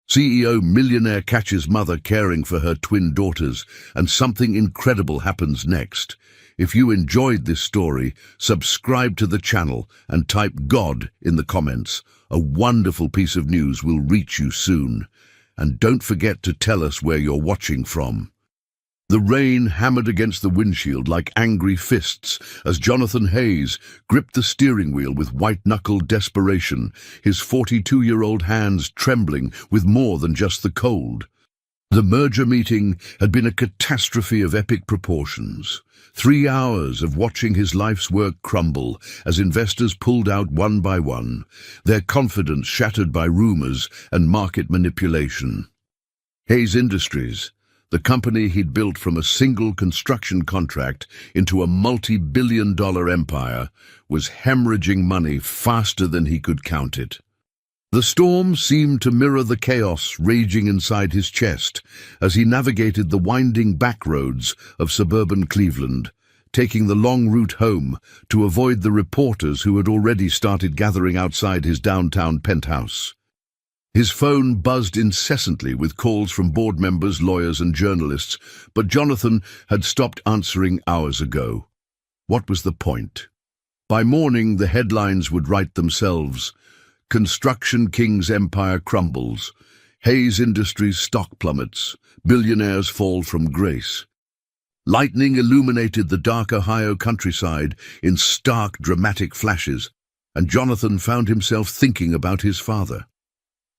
CEO millionaire catches mother caring for her twin daughters, and something incredible happens next. If you enjoyed this story, subscribe to the channel and type God in the comments. A wonderful piece of news will reach you soon. And don't forget to tell us where you're watching from. The rain hammered against the windshield like angry fists as Jonathan Hayes gripped the steering wheel with white-knuckled desperation, his 42-year-old hands trembling with more than just the cold. The merger meeting had been a catastrophe of epic proportions. 3 hours of watching his life's work crumble as investors pulled out one by one, their confidence shattered by rumors and market manipulation. Hayes Industries, the company he'd built from a single construction contract into a multi-billion-dollar empire, was hemorrhaging money faster than he could count it. The storm seemed to mirror the chaos raging inside his chest as he navigated the winding back roads of suburban Cleveland, taking the long route home to avoid the reporters who had already started gathering outside his downtown penthouse. His phone buzzed incessantly with calls from board members, lawyers, and journalists, but Jonathan had stopped answering hours ago. What was the point? By morning, the headlines would write themselves. Construction King's empire crumbles. Hayes Industries stock plummets. Billionaires fall from grace. Lightning illuminated the dark Ohio countryside in stark, dramatic flashes, and Jonathan found himself thinking about his father.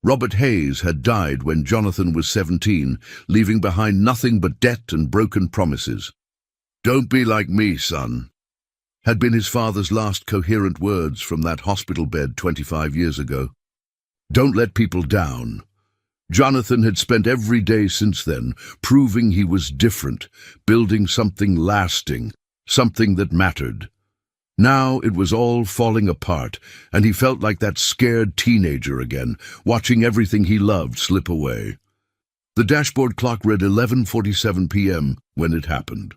Robert Hayes had died when Jonathan was 17, leaving behind nothing but debt and broken promises. "Don't be like me, son," had been his father's last coherent words from that hospital bed 25 years ago. "Don't let people down." Jonathan had spent every day since then proving he was different, building something lasting, something that mattered. Now it was all falling apart, and he felt like that scared teenager again, watching everything he loved slip away. The dashboard clock read 11:47 p.m. when it happened.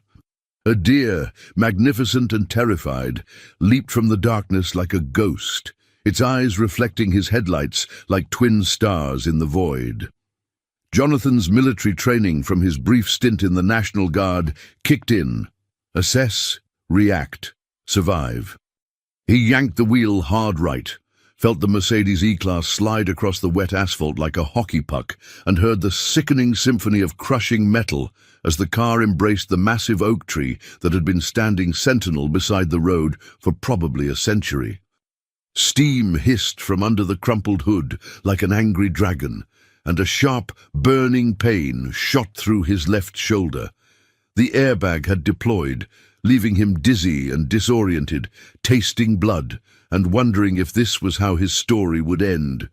A deer, magnificent and terrified, leaped from the darkness like a ghost, its eyes reflecting his headlights like twin stars in the void. Jonathan's military training from his brief stint in the National Guard kicked in. Assess, react, survive. He yanked the wheel hard right, felt the Mercedes E-Class slide across the wet asphalt like a hockey puck, and heard the sickening symphony of crushing metal as the car embraced the massive oak tree that had been standing sentinel beside the road for probably a century. Steam hissed from under the crumpled hood like an angry dragon, and a sharp, burning pain shot through his left shoulder. The airbag had deployed, leaving him dizzy and disoriented, tasting blood, and wondering if this was how his story would end.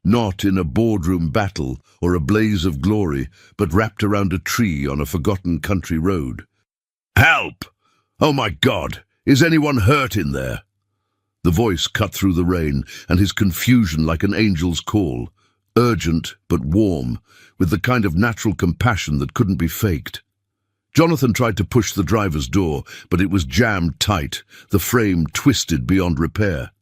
Not in a boardroom battle or a blaze of glory, but wrapped around a tree on a forgotten country road. "Help! Oh my God! Is anyone hurt in there?" The voice cut through the rain, and his confusion like an angel's call. Urgent but warm, with the kind of natural compassion that couldn't be faked. Jonathan tried to push the driver's door, but it was jammed tight, the frame twisted beyond repair.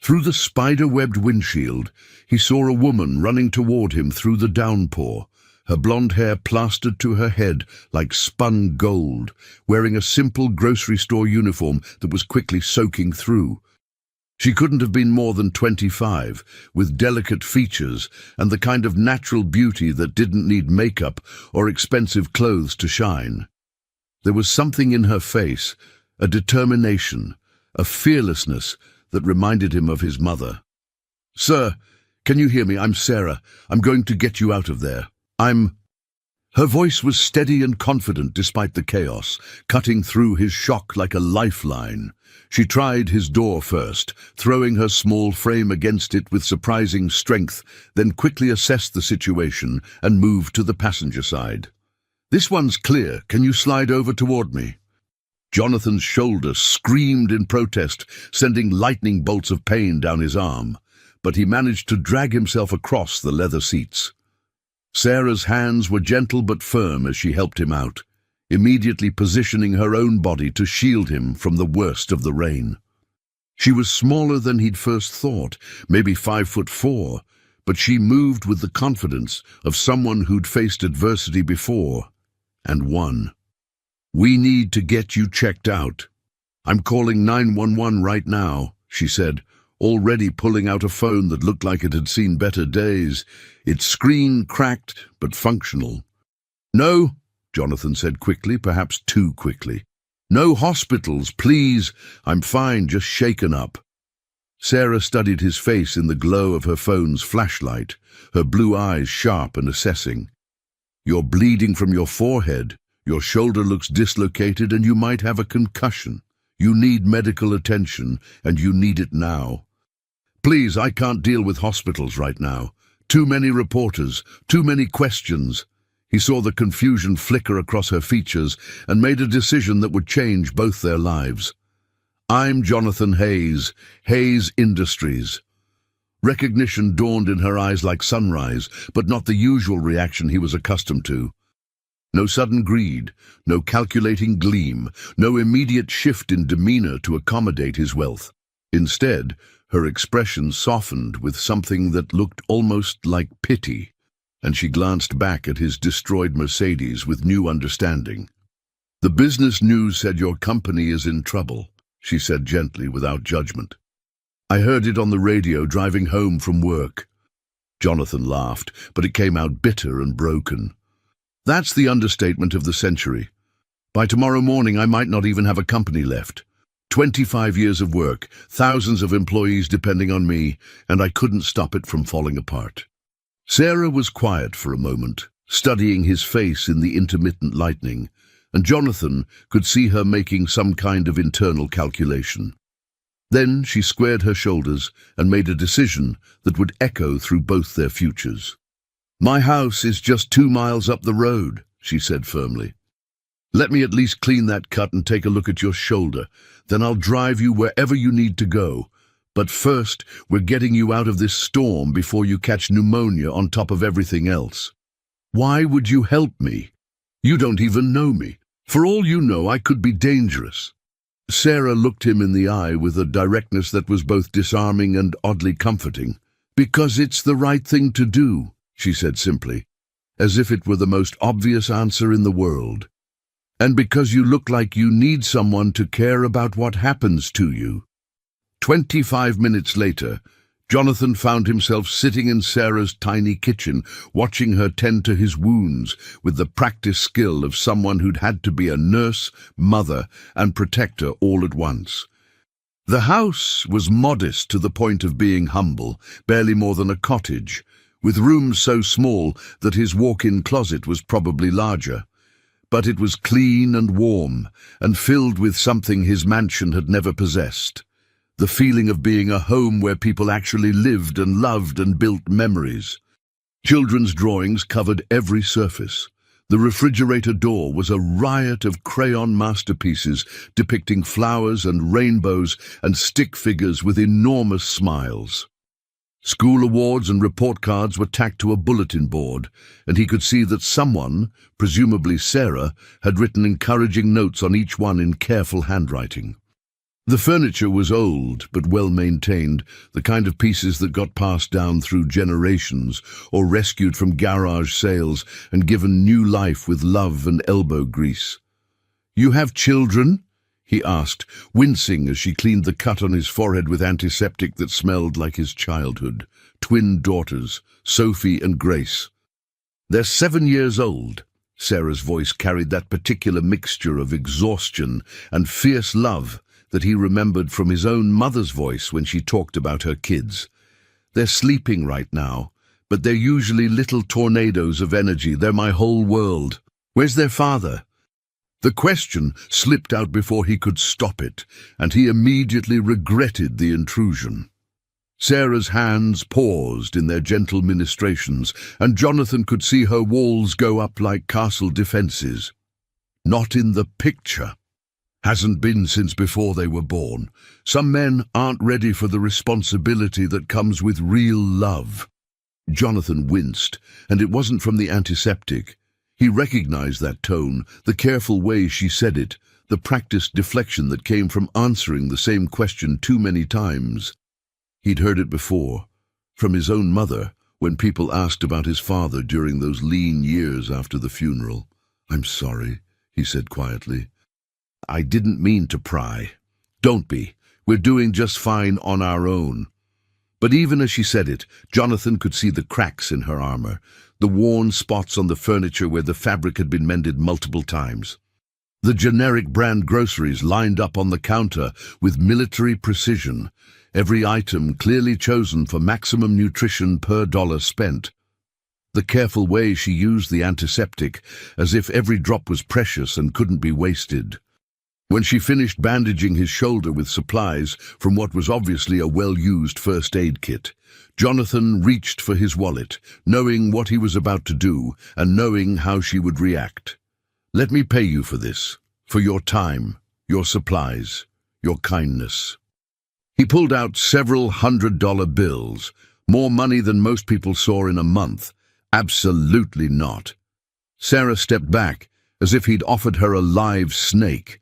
Through the spider-webbed windshield, he saw a woman running toward him through the downpour, her blonde hair plastered to her head like spun gold, wearing a simple grocery store uniform that was quickly soaking through. She couldn't have been more than 25, with delicate features and the kind of natural beauty that didn't need makeup or expensive clothes to shine. There was something in her face, a determination, a fearlessness that reminded him of his mother. "Sir, can you hear me? I'm Sarah. I'm going to get you out of there. Her voice was steady and confident despite the chaos, cutting through his shock like a lifeline. She tried his door first, throwing her small frame against it with surprising strength, then quickly assessed the situation and moved to the passenger side. "This one's clear. Can you slide over toward me?" Jonathan's shoulder screamed in protest, sending lightning bolts of pain down his arm, but he managed to drag himself across the leather seats. Sarah's hands were gentle but firm as she helped him out, immediately positioning her own body to shield him from the worst of the rain. She was smaller than he'd first thought, maybe 5'4", but she moved with the confidence of someone who'd faced adversity before and won. "We need to get you checked out. I'm calling 911 right now," she said, already pulling out a phone that looked like it had seen better days, its screen cracked but functional. "No," Jonathan said quickly, perhaps too quickly. "No hospitals, please. I'm fine, just shaken up." Sarah studied his face in the glow of her phone's flashlight, her blue eyes sharp and assessing. "You're bleeding from your forehead, your shoulder looks dislocated, and you might have a concussion. You need medical attention, and you need it now." "Please, I can't deal with hospitals right now. Too many reporters, too many questions." He saw the confusion flicker across her features and made a decision that would change both their lives. "I'm Jonathan Hayes, Hayes Industries." Recognition dawned in her eyes like sunrise, but not the usual reaction he was accustomed to. No sudden greed, no calculating gleam, no immediate shift in demeanor to accommodate his wealth. Instead, her expression softened with something that looked almost like pity, and she glanced back at his destroyed Mercedes with new understanding. "The business news said your company is in trouble," she said gently, without judgment. "I heard it on the radio driving home from work." Jonathan laughed, but it came out bitter and broken. "That's the understatement of the century. By tomorrow morning I might not even have a company left. 25 years of work, thousands of employees depending on me, and I couldn't stop it from falling apart." Sarah was quiet for a moment, studying his face in the intermittent lightning, and Jonathan could see her making some kind of internal calculation. Then she squared her shoulders and made a decision that would echo through both their futures. "My house is just 2 miles up the road," she said firmly. "Let me at least clean that cut and take a look at your shoulder. Then I'll drive you wherever you need to go. But first, we're getting you out of this storm before you catch pneumonia on top of everything else." "Why would you help me? You don't even know me. For all you know, I could be dangerous." Sarah looked him in the eye with a directness that was both disarming and oddly comforting. "Because it's the right thing to do," she said simply, as if it were the most obvious answer in the world. "And because you look like you need someone to care about what happens to you." 25 minutes later, Jonathan found himself sitting in Sarah's tiny kitchen, watching her tend to his wounds with the practiced skill of someone who'd had to be a nurse, mother, and protector all at once. The house was modest to the point of being humble, barely more than a cottage, with rooms so small that his walk-in closet was probably larger. But it was clean and warm, and filled with something his mansion had never possessed: the feeling of being a home where people actually lived and loved and built memories. Children's drawings covered every surface. The refrigerator door was a riot of crayon masterpieces depicting flowers and rainbows and stick figures with enormous smiles. School awards and report cards were tacked to a bulletin board, and he could see that someone, presumably Sarah, had written encouraging notes on each one in careful handwriting. The furniture was old but well maintained, the kind of pieces that got passed down through generations or rescued from garage sales and given new life with love and elbow grease. "You have children?" he asked, wincing as she cleaned the cut on his forehead with antiseptic that smelled like his childhood. "Twin daughters, Sophie and Grace." "They're 7 years old." Sarah's voice carried that particular mixture of exhaustion and fierce love that he remembered from his own mother's voice when she talked about her kids. "They're sleeping right now, but they're usually little tornadoes of energy. They're my whole world." "Where's their father?" The question slipped out before he could stop it, and he immediately regretted the intrusion. Sarah's hands paused in their gentle ministrations, and Jonathan could see her walls go up like castle defenses. "Not in the picture. Hasn't been since before they were born. Some men aren't ready for the responsibility that comes with real love." Jonathan winced, and it wasn't from the antiseptic. He recognized that tone, the careful way she said it, the practiced deflection that came from answering the same question too many times. He'd heard it before, from his own mother, when people asked about his father during those lean years after the funeral. "I'm sorry," he said quietly. "I didn't mean to pry." "Don't be. We're doing just fine on our own." But even as she said it, Jonathan could see the cracks in her armor, the worn spots on the furniture where the fabric had been mended multiple times. The generic brand groceries lined up on the counter with military precision, every item clearly chosen for maximum nutrition per dollar spent. The careful way she used the antiseptic, as if every drop was precious and couldn't be wasted. When she finished bandaging his shoulder with supplies from what was obviously a well-used first aid kit, Jonathan reached for his wallet, knowing what he was about to do and knowing how she would react. "Let me pay you for this, for your time, your supplies, your kindness." He pulled out several $100 bills, more money than most people saw in a month. Absolutely not. Sarah stepped back, as if he'd offered her a live snake.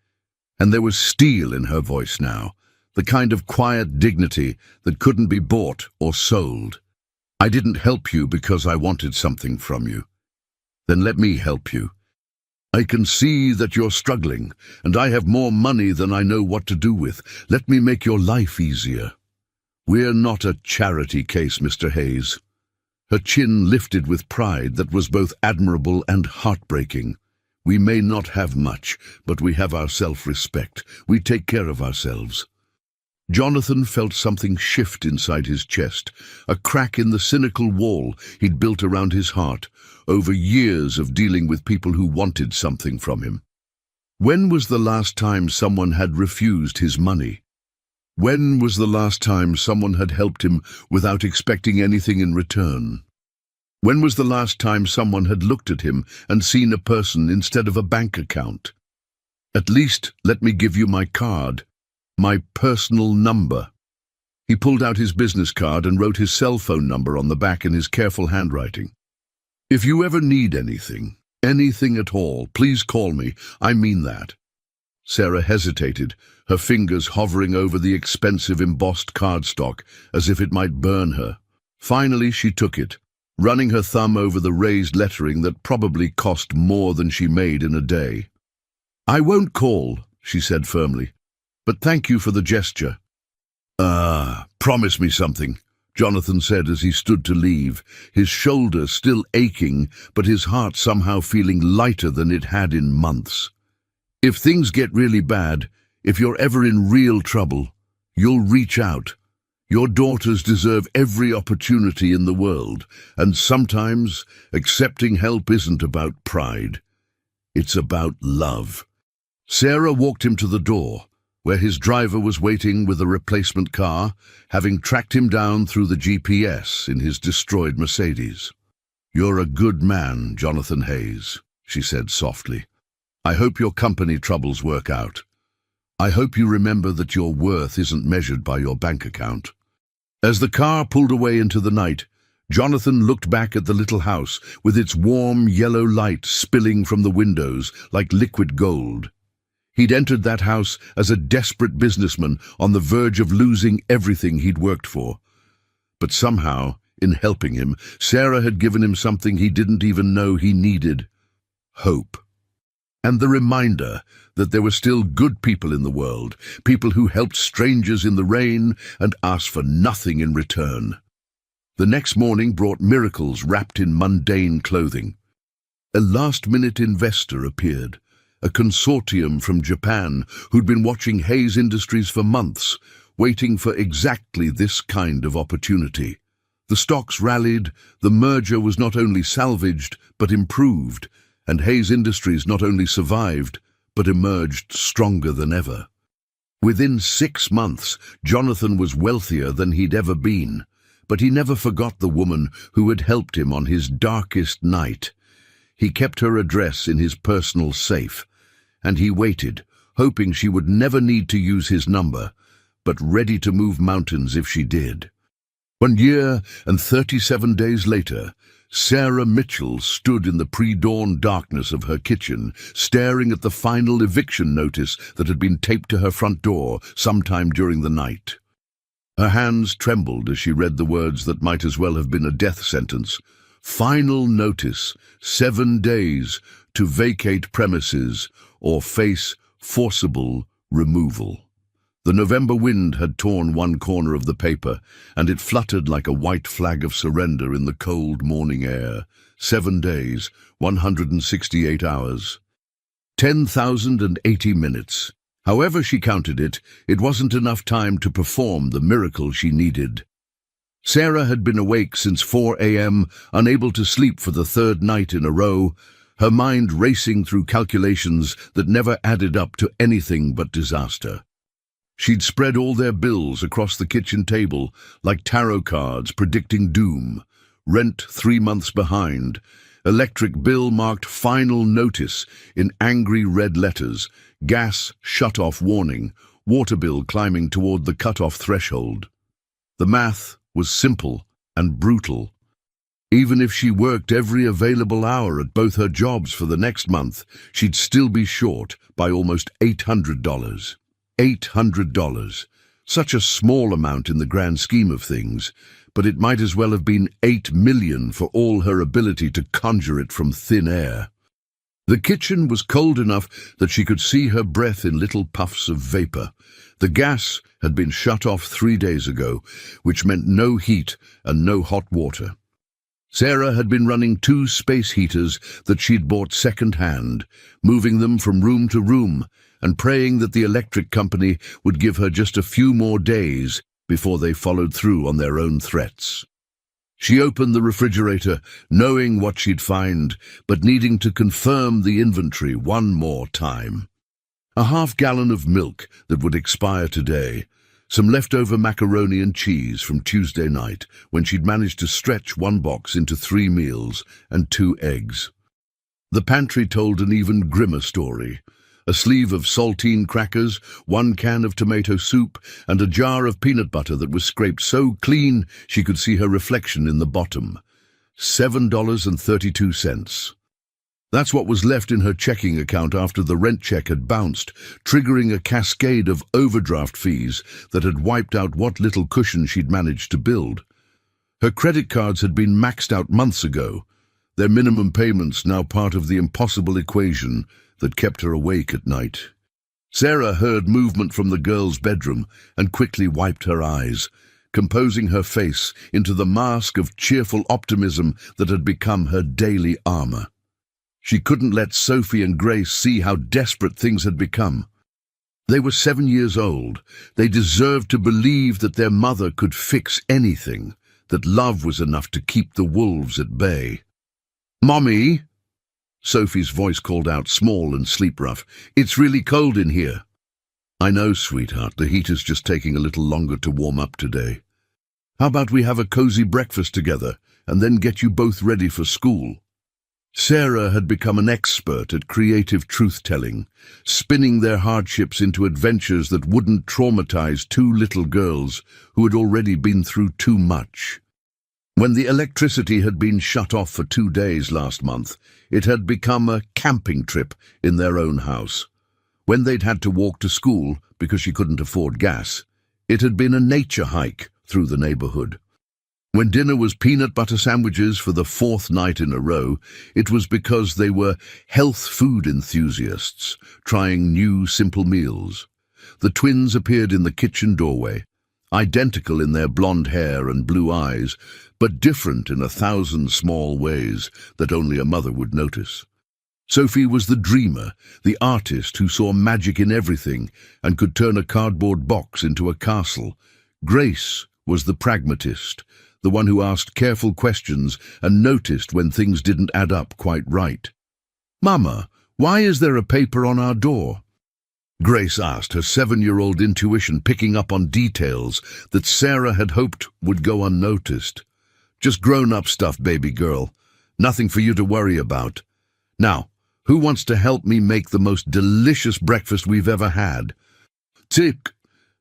And there was steel in her voice now, the kind of quiet dignity that couldn't be bought or sold. "I didn't help you because I wanted something from you. Then let me help you. I can see that you're struggling, and I have more money than I know what to do with. Let me make your life easier. We're not a charity case, Mr. Hayes." Her chin lifted with pride that was both admirable and heartbreaking. "We may not have much, but we have our self-respect. We take care of ourselves." Jonathan felt something shift inside his chest, a crack in the cynical wall he'd built around his heart, over years of dealing with people who wanted something from him. When was the last time someone had refused his money? When was the last time someone had helped him without expecting anything in return? When was the last time someone had looked at him and seen a person instead of a bank account? "At least let me give you my card, my personal number." He pulled out his business card and wrote his cell phone number on the back in his careful handwriting. "If you ever need anything, anything at all, please call me. I mean that." Sarah hesitated, her fingers hovering over the expensive embossed cardstock as if it might burn her. Finally she took it, running her thumb over the raised lettering that probably cost more than she made in a day. "I won't call," she said firmly, "but thank you for the gesture." Promise me something," Jonathan said as he stood to leave, his shoulder still aching, but his heart somehow feeling lighter than it had in months. "If things get really bad, if you're ever in real trouble, you'll reach out. Your daughters deserve every opportunity in the world, and sometimes accepting help isn't about pride. It's about love." Sarah walked him to the door, where his driver was waiting with a replacement car, having tracked him down through the GPS in his destroyed Mercedes. "You're a good man, Jonathan Hayes," she said softly. "I hope your company troubles work out. I hope you remember that your worth isn't measured by your bank account." As the car pulled away into the night, Jonathan looked back at the little house with its warm yellow light spilling from the windows like liquid gold. He'd entered that house as a desperate businessman on the verge of losing everything he'd worked for. But somehow, in helping him, Sarah had given him something he didn't even know he needed: hope. And the reminder that there were still good people in the world, people who helped strangers in the rain and asked for nothing in return. The next morning brought miracles wrapped in mundane clothing. A last-minute investor appeared, a consortium from Japan who'd been watching Hayes Industries for months, waiting for exactly this kind of opportunity. The stocks rallied, the merger was not only salvaged but improved, and Hayes Industries not only survived but emerged stronger than ever. Within 6 months, Jonathan was wealthier than he'd ever been, but he never forgot the woman who had helped him on his darkest night. He kept her address in his personal safe, and he waited, hoping she would never need to use his number, but ready to move mountains if she did. 1 year and 37 days later, Sarah Mitchell stood in the pre-dawn darkness of her kitchen, staring at the final eviction notice that had been taped to her front door sometime during the night. Her hands trembled as she read the words that might as well have been a death sentence. Final notice, 7 days to vacate premises or face forcible removal. The November wind had torn one corner of the paper, and it fluttered like a white flag of surrender in the cold morning air. 7 days, 168 hours. 10,080 minutes. However she counted it, it wasn't enough time to perform the miracle she needed. Sarah had been awake since 4 a.m., unable to sleep for the third night in a row, her mind racing through calculations that never added up to anything but disaster. She'd spread all their bills across the kitchen table like tarot cards predicting doom. Rent 3 months behind. Electric bill marked final notice in angry red letters. Gas shut-off warning. Water bill climbing toward the cut-off threshold. The math was simple and brutal. Even if she worked every available hour at both her jobs for the next month, she'd still be short by almost $800. $800. Such a small amount in the grand scheme of things, but it might as well have been 8 million for all her ability to conjure it from thin air. The kitchen was cold enough that she could see her breath in little puffs of vapor. The gas had been shut off 3 days ago, which meant no heat and no hot water. Sarah had been running 2 space heaters that she'd bought second-hand, moving them from room to room and praying that the electric company would give her just a few more days before they followed through on their own threats. She opened the refrigerator, knowing what she'd find, but needing to confirm the inventory one more time. A half-gallon of milk that would expire today, some leftover macaroni and cheese from Tuesday night when she'd managed to stretch 1 box into 3 meals, and 2 eggs. The pantry told an even grimmer story. A sleeve of saltine crackers, 1 can of tomato soup, and a jar of peanut butter that was scraped so clean she could see her reflection in the bottom. $7.32. That's what was left in her checking account after the rent check had bounced, triggering a cascade of overdraft fees that had wiped out what little cushion she'd managed to build. Her credit cards had been maxed out months ago, their minimum payments now part of the impossible equation that kept her awake at night. Sarah heard movement from the girl's bedroom and quickly wiped her eyes, composing her face into the mask of cheerful optimism that had become her daily armor. She couldn't let Sophie and Grace see how desperate things had become. They were 7 years old. They deserved to believe that their mother could fix anything, that love was enough to keep the wolves at bay. "Mommy," Sophie's voice called out, small and sleep-rough, "it's really cold in here." "I know, sweetheart. The heater's just taking a little longer to warm up today. How about we have a cozy breakfast together and then get you both ready for school?" Sarah had become an expert at creative truth-telling, spinning their hardships into adventures that wouldn't traumatize 2 little girls who had already been through too much. When the electricity had been shut off for 2 days last month, it had become a camping trip in their own house. When they'd had to walk to school because she couldn't afford gas, it had been a nature hike through the neighborhood. When dinner was peanut butter sandwiches for the 4th night in a row, it was because they were health food enthusiasts, trying new, simple meals. The twins appeared in the kitchen doorway, identical in their blonde hair and blue eyes, but different in 1,000 small ways that only a mother would notice. Sophie was the dreamer, the artist who saw magic in everything and could turn a cardboard box into a castle. Grace was the pragmatist, the one who asked careful questions and noticed when things didn't add up quite right. "Mama, why is there a paper on our door?" Grace asked, her 7-year-old intuition picking up on details that Sarah had hoped would go unnoticed. "Just grown-up stuff, baby girl. Nothing for you to worry about. Now, who wants to help me make the most delicious breakfast we've ever had?" Tick.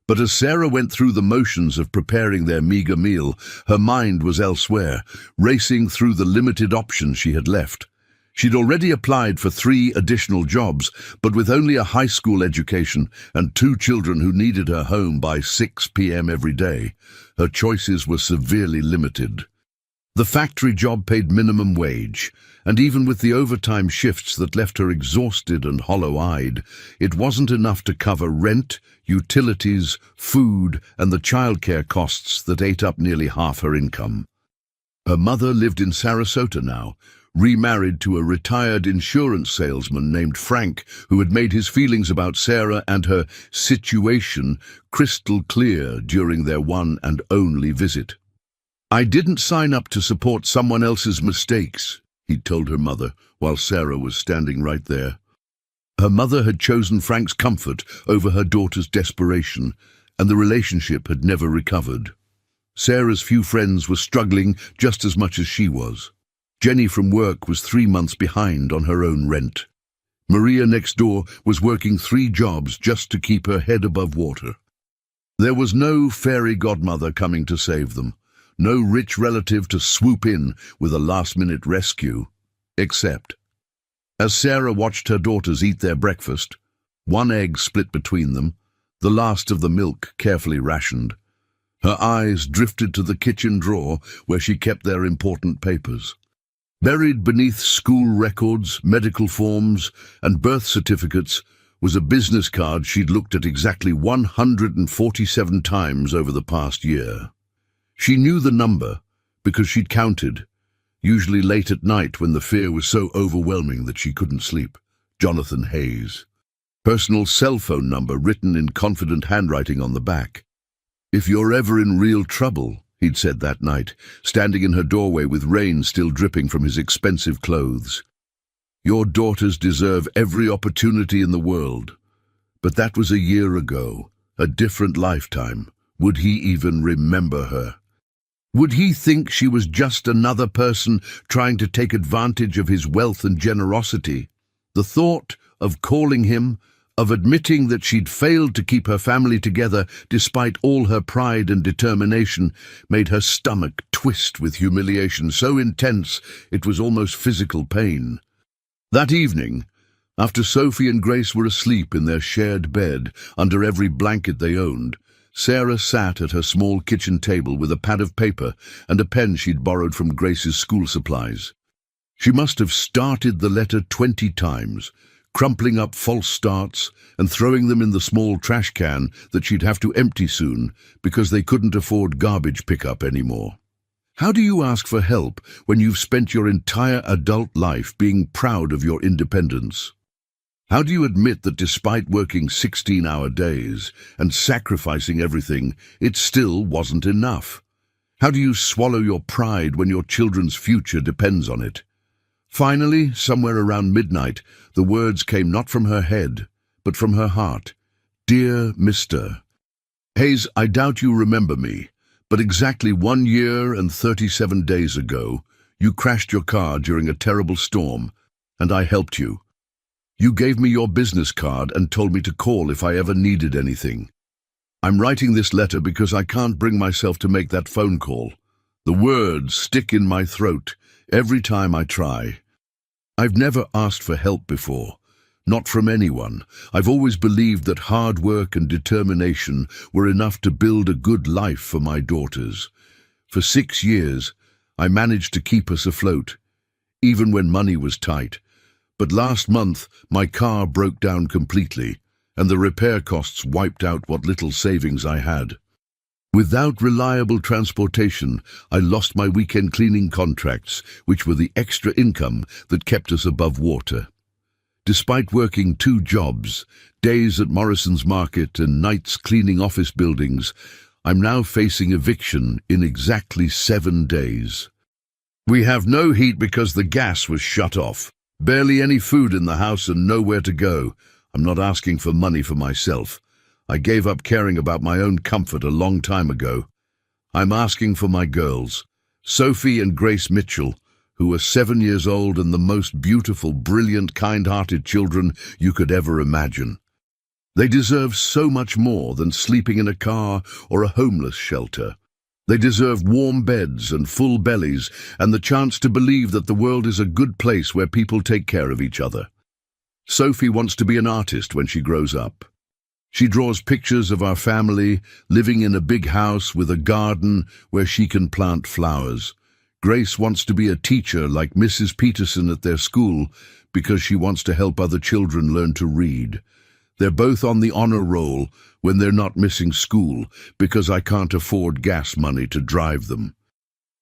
But as Sarah went through the motions of preparing their meager meal, her mind was elsewhere, racing through the limited options she had left. She'd already applied for 3 additional jobs, but with only a high school education and 2 children who needed her home by 6 p.m. every day, her choices were severely limited. The factory job paid minimum wage, and even with the overtime shifts that left her exhausted and hollow-eyed, it wasn't enough to cover rent, utilities, food, and the childcare costs that ate up nearly half her income. Her mother lived in Sarasota now, remarried to a retired insurance salesman named Frank, who had made his feelings about Sarah and her situation crystal clear during their one and only visit. "I didn't sign up to support someone else's mistakes," he'd told her mother, while Sarah was standing right there. Her mother had chosen Frank's comfort over her daughter's desperation, and the relationship had never recovered. Sarah's few friends were struggling just as much as she was. Jenny from work was 3 months behind on her own rent. Maria next door was working 3 jobs just to keep her head above water. There was no fairy godmother coming to save them. No rich relative to swoop in with a last-minute rescue, except, as Sarah watched her daughters eat their breakfast, 1 egg split between them, the last of the milk carefully rationed, her eyes drifted to the kitchen drawer where she kept their important papers. Buried beneath school records, medical forms, and birth certificates was a business card she'd looked at exactly 147 times over the past year. She knew the number because she'd counted, usually late at night when the fear was so overwhelming that she couldn't sleep. Jonathan Hayes. Personal cell phone number written in confident handwriting on the back. "If you're ever in real trouble," he'd said that night, standing in her doorway with rain still dripping from his expensive clothes. "Your daughters deserve every opportunity in the world." But that was a year ago, a different lifetime. Would he even remember her? Would he think she was just another person trying to take advantage of his wealth and generosity? The thought of calling him, of admitting that she'd failed to keep her family together despite all her pride and determination, made her stomach twist with humiliation so intense it was almost physical pain. That evening, after Sophie and Grace were asleep in their shared bed under every blanket they owned, Sarah sat at her small kitchen table with a pad of paper and a pen she'd borrowed from Grace's school supplies. She must have started the letter 20 times, crumpling up false starts and throwing them in the small trash can that she'd have to empty soon because they couldn't afford garbage pickup anymore. How do you ask for help when you've spent your entire adult life being proud of your independence? How do you admit that despite working 16-hour days and sacrificing everything, it still wasn't enough? How do you swallow your pride when your children's future depends on it? Finally, somewhere around midnight, the words came not from her head, but from her heart. "Dear Mr. Hayes, I doubt you remember me, but exactly 1 year and 37 days ago, you crashed your car during a terrible storm, and I helped you. You gave me your business card and told me to call if I ever needed anything. I'm writing this letter because I can't bring myself to make that phone call. The words stick in my throat every time I try. I've never asked for help before, not from anyone. I've always believed that hard work and determination were enough to build a good life for my daughters. For 6 years, I managed to keep us afloat, even when money was tight. But last month, my car broke down completely, and the repair costs wiped out what little savings I had. Without reliable transportation, I lost my weekend cleaning contracts, which were the extra income that kept us above water. Despite working 2 jobs, days at Morrison's Market and nights cleaning office buildings, I'm now facing eviction in exactly 7 days. We have no heat because the gas was shut off. Barely any food in the house and nowhere to go. I'm not asking for money for myself. I gave up caring about my own comfort a long time ago. I'm asking for my girls, Sophie and Grace Mitchell, who are 7 years old and the most beautiful, brilliant, kind-hearted children you could ever imagine. They deserve so much more than sleeping in a car or a homeless shelter. They deserve warm beds and full bellies and the chance to believe that the world is a good place where people take care of each other. Sophie wants to be an artist when she grows up. She draws pictures of our family living in a big house with a garden where she can plant flowers. Grace wants to be a teacher like Mrs. Peterson at their school because she wants to help other children learn to read. They're both on the honor roll when they're not missing school because I can't afford gas money to drive them.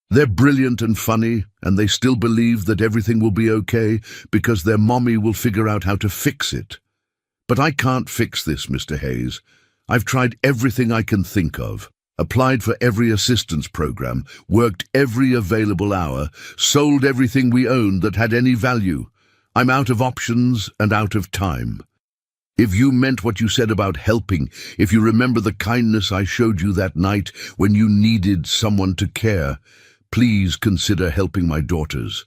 They're brilliant and funny, and they still believe that everything will be okay because their mommy will figure out how to fix it. But I can't fix this, Mr. Hayes. I've tried everything I can think of, applied for every assistance program, worked every available hour, sold everything we owned that had any value. I'm out of options and out of time. If you meant what you said about helping, if you remember the kindness I showed you that night when you needed someone to care, please consider helping my daughters.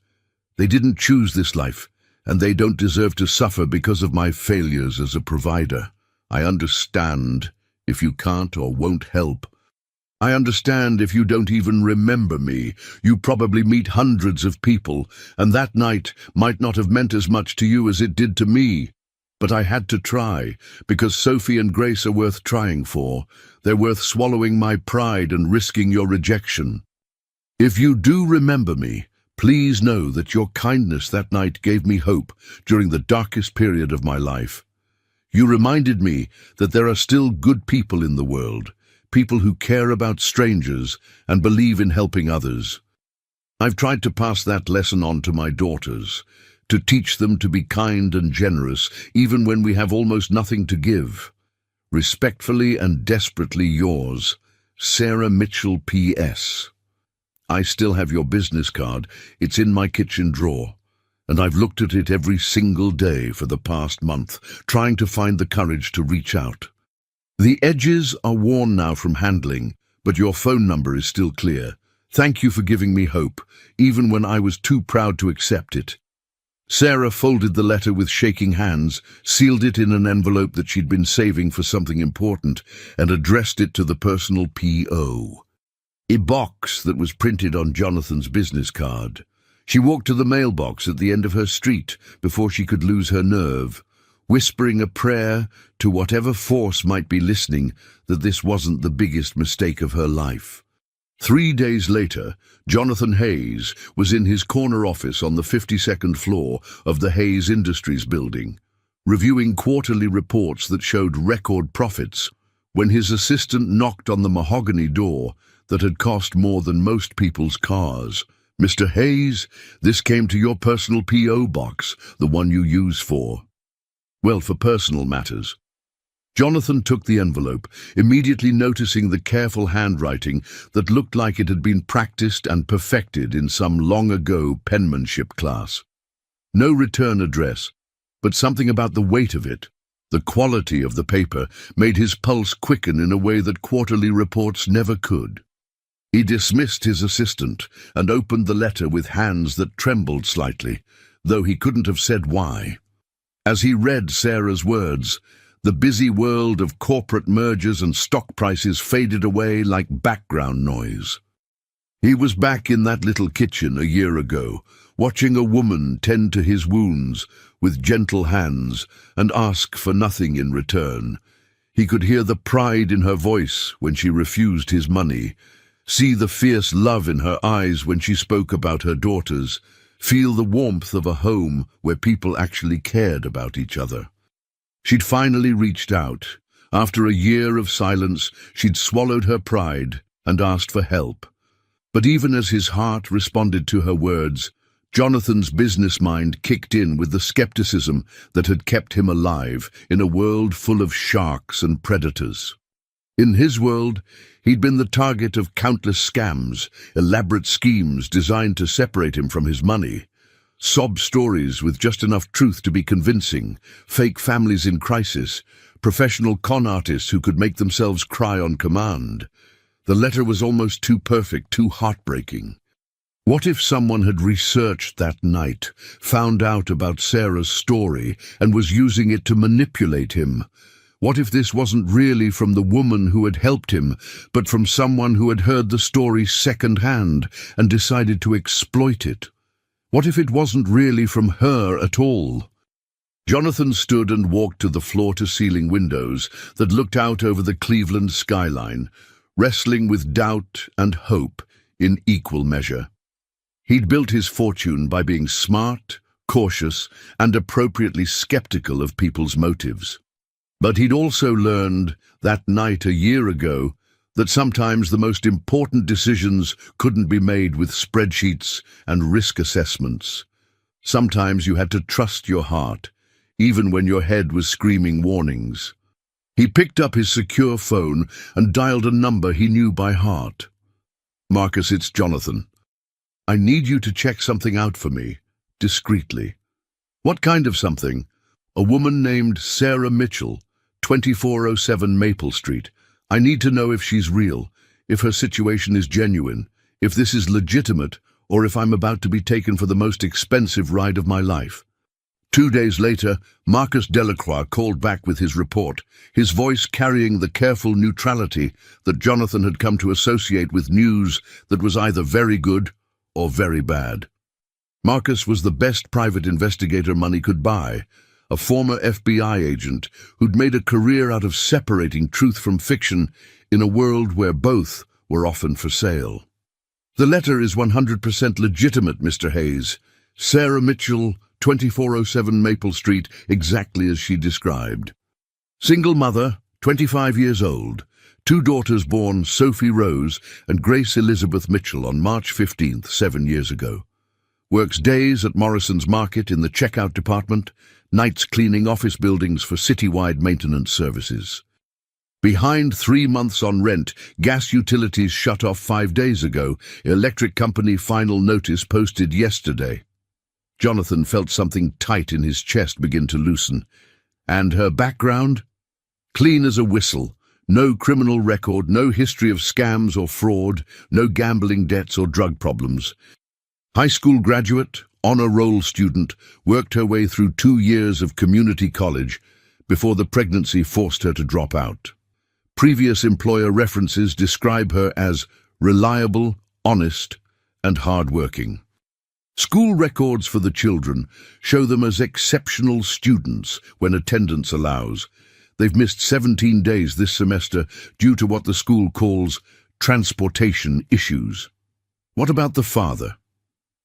They didn't choose this life, and they don't deserve to suffer because of my failures as a provider. I understand if you can't or won't help. I understand if you don't even remember me. You probably meet hundreds of people, and that night might not have meant as much to you as it did to me. But I had to try, because Sophie and Grace are worth trying for. They're worth swallowing my pride and risking your rejection. If you do remember me, please know that your kindness that night gave me hope during the darkest period of my life. You reminded me that there are still good people in the world, people who care about strangers and believe in helping others. I've tried to pass that lesson on to my daughters, to teach them to be kind and generous even when we have almost nothing to give. Respectfully and desperately yours, Sarah Mitchell P.S. I still have your business card. It's in my kitchen drawer, and I've looked at it every single day for the past month, trying to find the courage to reach out. The edges are worn now from handling, but your phone number is still clear. Thank you for giving me hope, even when I was too proud to accept it. Sarah folded the letter with shaking hands, sealed it in an envelope that she'd been saving for something important, and addressed it to the personal P.O. A box that was printed on Jonathan's business card. She walked to the mailbox at the end of her street before she could lose her nerve, whispering a prayer to whatever force might be listening that this wasn't the biggest mistake of her life. 3 days later, Jonathan Hayes was in his corner office on the 52nd floor of the Hayes Industries building, reviewing quarterly reports that showed record profits, when his assistant knocked on the mahogany door that had cost more than most people's cars. Mr. Hayes, this came to your personal P.O. box, the one you use for personal matters. Jonathan took the envelope, immediately noticing the careful handwriting that looked like it had been practiced and perfected in some long-ago penmanship class. No return address, but something about the weight of it, the quality of the paper, made his pulse quicken in a way that quarterly reports never could. He dismissed his assistant and opened the letter with hands that trembled slightly, though he couldn't have said why. As he read Sarah's words, the busy world of corporate mergers and stock prices faded away like background noise. He was back in that little kitchen a year ago, watching a woman tend to his wounds with gentle hands and ask for nothing in return. He could hear the pride in her voice when she refused his money, see the fierce love in her eyes when she spoke about her daughters, feel the warmth of a home where people actually cared about each other. She'd finally reached out. After a year of silence, she'd swallowed her pride and asked for help. But even as his heart responded to her words, Jonathan's business mind kicked in with the skepticism that had kept him alive in a world full of sharks and predators. In his world, he'd been the target of countless scams, elaborate schemes designed to separate him from his money. Sob stories with just enough truth to be convincing, fake families in crisis, professional con artists who could make themselves cry on command. The letter was almost too perfect, too heartbreaking. What if someone had researched that night, found out about Sarah's story, and was using it to manipulate him? What if this wasn't really from the woman who had helped him, but from someone who had heard the story second-hand and decided to exploit it? What if it wasn't really from her at all? Jonathan stood and walked to the floor-to-ceiling windows that looked out over the Cleveland skyline, wrestling with doubt and hope in equal measure. He'd built his fortune by being smart, cautious, and appropriately skeptical of people's motives. But he'd also learned that night a year ago that sometimes the most important decisions couldn't be made with spreadsheets and risk assessments. Sometimes you had to trust your heart, even when your head was screaming warnings. He picked up his secure phone and dialed a number he knew by heart. "Marcus, it's Jonathan. I need you to check something out for me, discreetly." "What kind of something?" "A woman named Sarah Mitchell, 2407 Maple Street. I need to know if she's real, if her situation is genuine, if this is legitimate, or if I'm about to be taken for the most expensive ride of my life." 2 days later, Marcus Delacroix called back with his report, his voice carrying the careful neutrality that Jonathan had come to associate with news that was either very good or very bad. Marcus was the best private investigator money could buy, a former FBI agent who'd made a career out of separating truth from fiction in a world where both were often for sale. "The letter is 100% legitimate, Mr. Hayes. Sarah Mitchell, 2407 Maple Street, exactly as she described. Single mother, 25 years old, 2 daughters born Sophie Rose and Grace Elizabeth Mitchell on March 15th, 7 years ago. Works days at Morrison's Market in the checkout department, nights cleaning office buildings for citywide maintenance services. Behind 3 months on rent, gas utilities shut off 5 days ago, electric company final notice posted yesterday." Jonathan felt something tight in his chest begin to loosen. "And her background? Clean as a whistle. No criminal record, no history of scams or fraud, no gambling debts or drug problems. High school graduate, honor roll student, worked her way through 2 years of community college before the pregnancy forced her to drop out. Previous employer references describe her as reliable, honest, and hard-working. School records for the children show them as exceptional students when attendance allows. They've missed 17 days this semester due to what the school calls transportation issues. What about the father?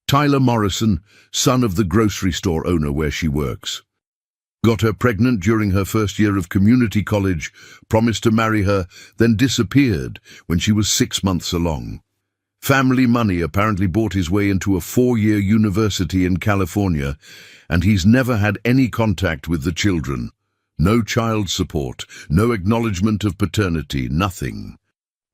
Tyler Morrison, son of the grocery store owner where she works. Got her pregnant during her first year of community college, promised to marry her, then disappeared when she was 6 months along. Family money apparently bought his way into a 4-year university in California, and he's never had any contact with the children. No child support, no acknowledgement of paternity, nothing.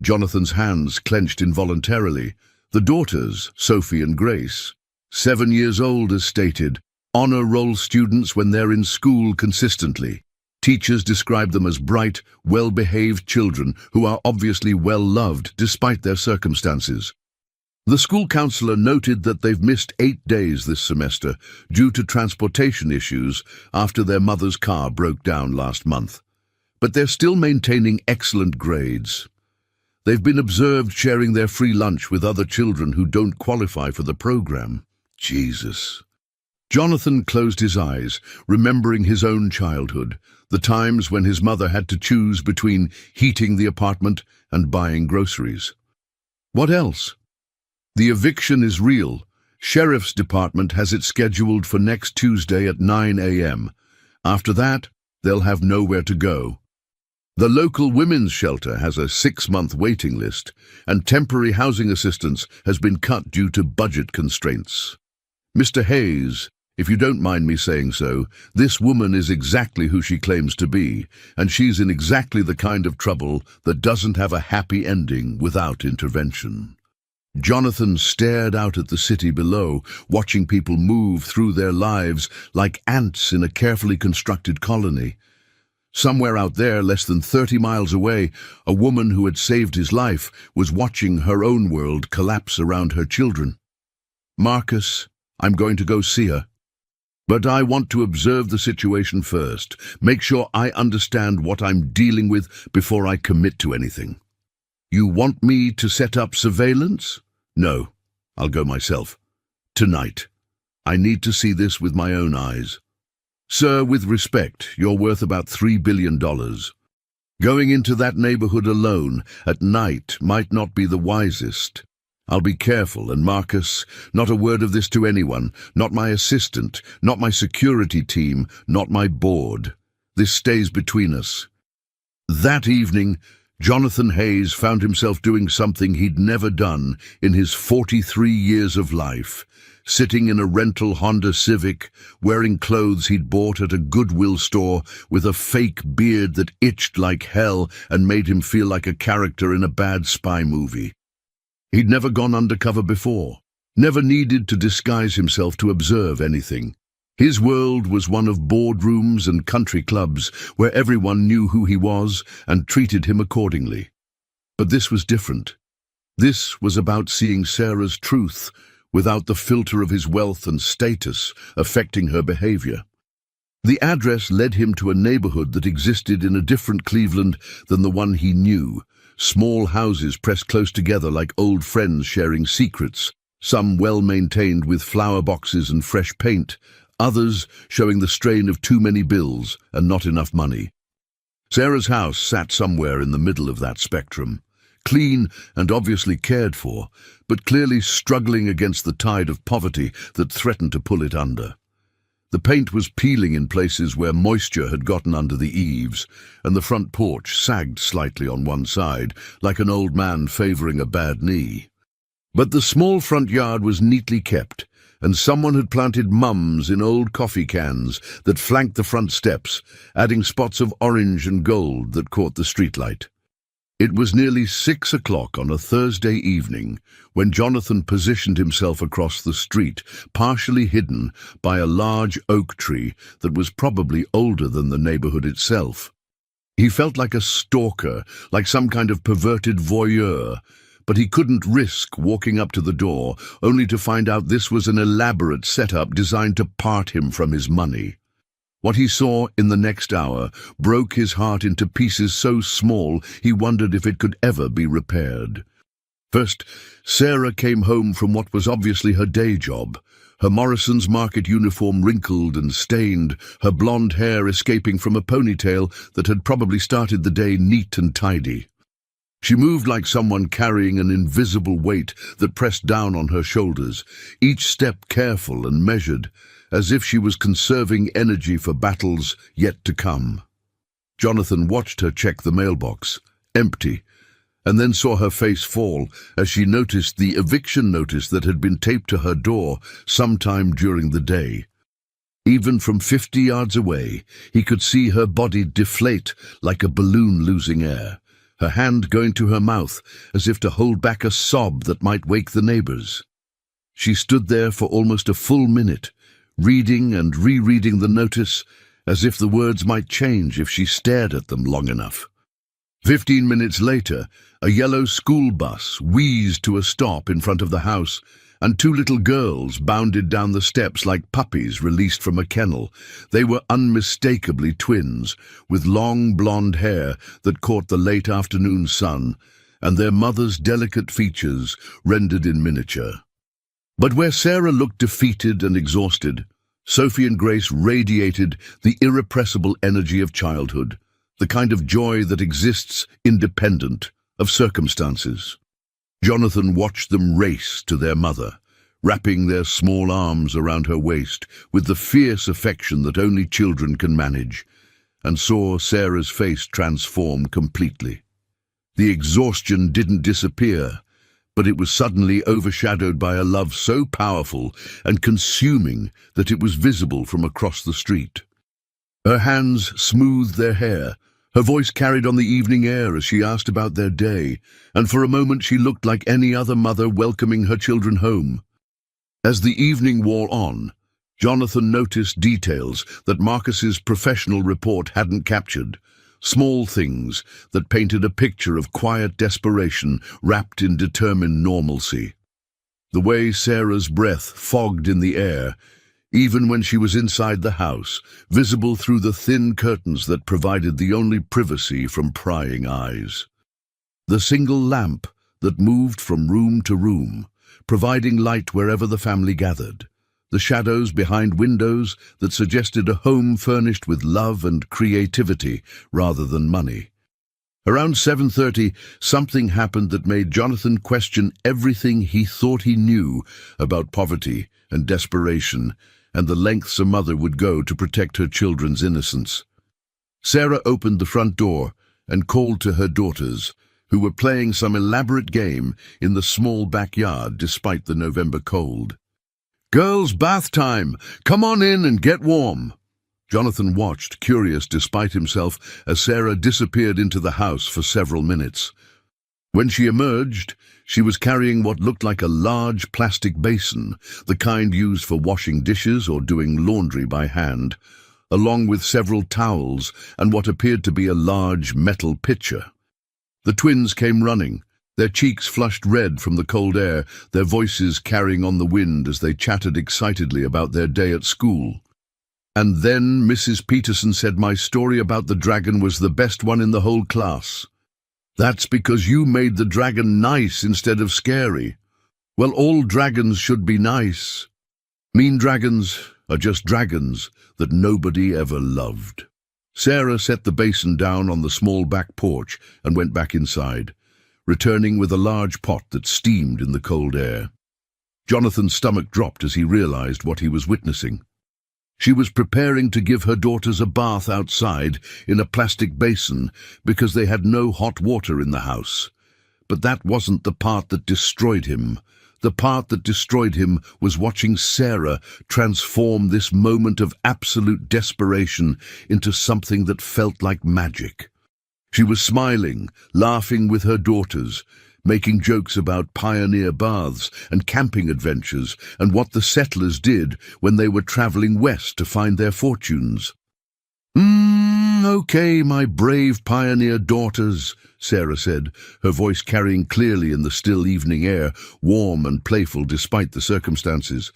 Jonathan's hands clenched involuntarily. The daughters, Sophie and Grace, 7 years old as stated, honor roll students when they're in school consistently. Teachers describe them as bright, well-behaved children who are obviously well-loved despite their circumstances. The school counselor noted that they've missed 8 days this semester due to transportation issues after their mother's car broke down last month. But they're still maintaining excellent grades. They've been observed sharing their free lunch with other children who don't qualify for the program. Jesus. Jonathan closed his eyes, remembering his own childhood, the times when his mother had to choose between heating the apartment and buying groceries. What else? The eviction is real. Sheriff's Department has it scheduled for next Tuesday at 9 a.m. After that, they'll have nowhere to go. The local women's shelter has a 6-month waiting list, and temporary housing assistance has been cut due to budget constraints. Mr. Hayes, if you don't mind me saying so, this woman is exactly who she claims to be, and she's in exactly the kind of trouble that doesn't have a happy ending without intervention. Jonathan stared out at the city below, watching people move through their lives like ants in a carefully constructed colony. Somewhere out there, less than 30 miles away, a woman who had saved his life was watching her own world collapse around her children. "Marcus, I'm going to go see her." But I want to observe the situation first, make sure I understand what I'm dealing with before I commit to anything. You want me to set up surveillance? No, I'll go myself. Tonight. I need to see this with my own eyes. Sir, with respect, you're worth about $3 billion. Going into that neighborhood alone at night might not be the wisest. I'll be careful, and Marcus, not a word of this to anyone, not my assistant, not my security team, not my board. This stays between us. That evening, Jonathan Hayes found himself doing something he'd never done in his 43 years of life, sitting in a rental Honda Civic, wearing clothes he'd bought at a Goodwill store, with a fake beard that itched like hell and made him feel like a character in a bad spy movie. He'd never gone undercover before, never needed to disguise himself to observe anything. His world was one of boardrooms and country clubs where everyone knew who he was and treated him accordingly. But this was different. This was about seeing Sarah's truth without the filter of his wealth and status affecting her behavior. The address led him to a neighborhood that existed in a different Cleveland than the one he knew. Small houses pressed close together like old friends sharing secrets, some well-maintained with flower boxes and fresh paint, others showing the strain of too many bills and not enough money. Sarah's house sat somewhere in the middle of that spectrum, clean and obviously cared for, but clearly struggling against the tide of poverty that threatened to pull it under. The paint was peeling in places where moisture had gotten under the eaves, and the front porch sagged slightly on one side, like an old man favoring a bad knee. But the small front yard was neatly kept, and someone had planted mums in old coffee cans that flanked the front steps, adding spots of orange and gold that caught the streetlight. It was nearly 6 o'clock on a Thursday evening when Jonathan positioned himself across the street, partially hidden by a large oak tree that was probably older than the neighborhood itself. He felt like a stalker, like some kind of perverted voyeur, but he couldn't risk walking up to the door, only to find out this was an elaborate setup designed to part him from his money. What he saw in the next hour broke his heart into pieces so small he wondered if it could ever be repaired. First, Sarah came home from what was obviously her day job, her Morrison's Market uniform wrinkled and stained, her blonde hair escaping from a ponytail that had probably started the day neat and tidy. She moved like someone carrying an invisible weight that pressed down on her shoulders, each step careful and measured, as if she was conserving energy for battles yet to come. Jonathan watched her check the mailbox, empty, and then saw her face fall as she noticed the eviction notice that had been taped to her door sometime during the day. Even from 50 yards away, he could see her body deflate like a balloon losing air, her hand going to her mouth as if to hold back a sob that might wake the neighbors. She stood there for almost a full minute, reading and rereading the notice, as if the words might change if she stared at them long enough. 15 minutes later, a yellow school bus wheezed to a stop in front of the house, and 2 little girls bounded down the steps like puppies released from a kennel. They were unmistakably twins, with long blonde hair that caught the late afternoon sun, and their mother's delicate features rendered in miniature. But where Sarah looked defeated and exhausted, Sophie and Grace radiated the irrepressible energy of childhood, the kind of joy that exists independent of circumstances. Jonathan watched them race to their mother, wrapping their small arms around her waist with the fierce affection that only children can manage, and saw Sarah's face transform completely. The exhaustion didn't disappear, but it was suddenly overshadowed by a love so powerful and consuming that it was visible from across the street. Her hands smoothed their hair, her voice carried on the evening air as she asked about their day, and for a moment she looked like any other mother welcoming her children home. As the evening wore on, Jonathan noticed details that Marcus's professional report hadn't captured, small things that painted a picture of quiet desperation wrapped in determined normalcy. The way Sarah's breath fogged in the air, even when she was inside the house, visible through the thin curtains that provided the only privacy from prying eyes. The single lamp that moved from room to room, providing light wherever the family gathered. The shadows behind windows that suggested a home furnished with love and creativity rather than money. Around 7:30, something happened that made Jonathan question everything he thought he knew about poverty and desperation and the lengths a mother would go to protect her children's innocence. Sarah opened the front door and called to her daughters, who were playing some elaborate game in the small backyard despite the November cold. "Girls, bath time! Come on in and get warm!" Jonathan watched, curious despite himself, as Sarah disappeared into the house for several minutes. When she emerged, she was carrying what looked like a large plastic basin, the kind used for washing dishes or doing laundry by hand, along with several towels and what appeared to be a large metal pitcher. The twins came running, their cheeks flushed red from the cold air, their voices carrying on the wind as they chattered excitedly about their day at school. "And then Mrs. Peterson said my story about the dragon was the best one in the whole class. That's because you made the dragon nice instead of scary. Well, all dragons should be nice. Mean dragons are just dragons that nobody ever loved." Sarah set the basin down on the small back porch and went back inside, returning with a large pot that steamed in the cold air. Jonathan's stomach dropped as he realized what he was witnessing. She was preparing to give her daughters a bath outside in a plastic basin because they had no hot water in the house. But that wasn't the part that destroyed him. The part that destroyed him was watching Sarah transform this moment of absolute desperation into something that felt like magic. She was smiling, laughing with her daughters, making jokes about pioneer baths and camping adventures and what the settlers did when they were traveling west to find their fortunes. Okay, my brave pioneer daughters," Sarah said, her voice carrying clearly in the still evening air, warm and playful despite the circumstances.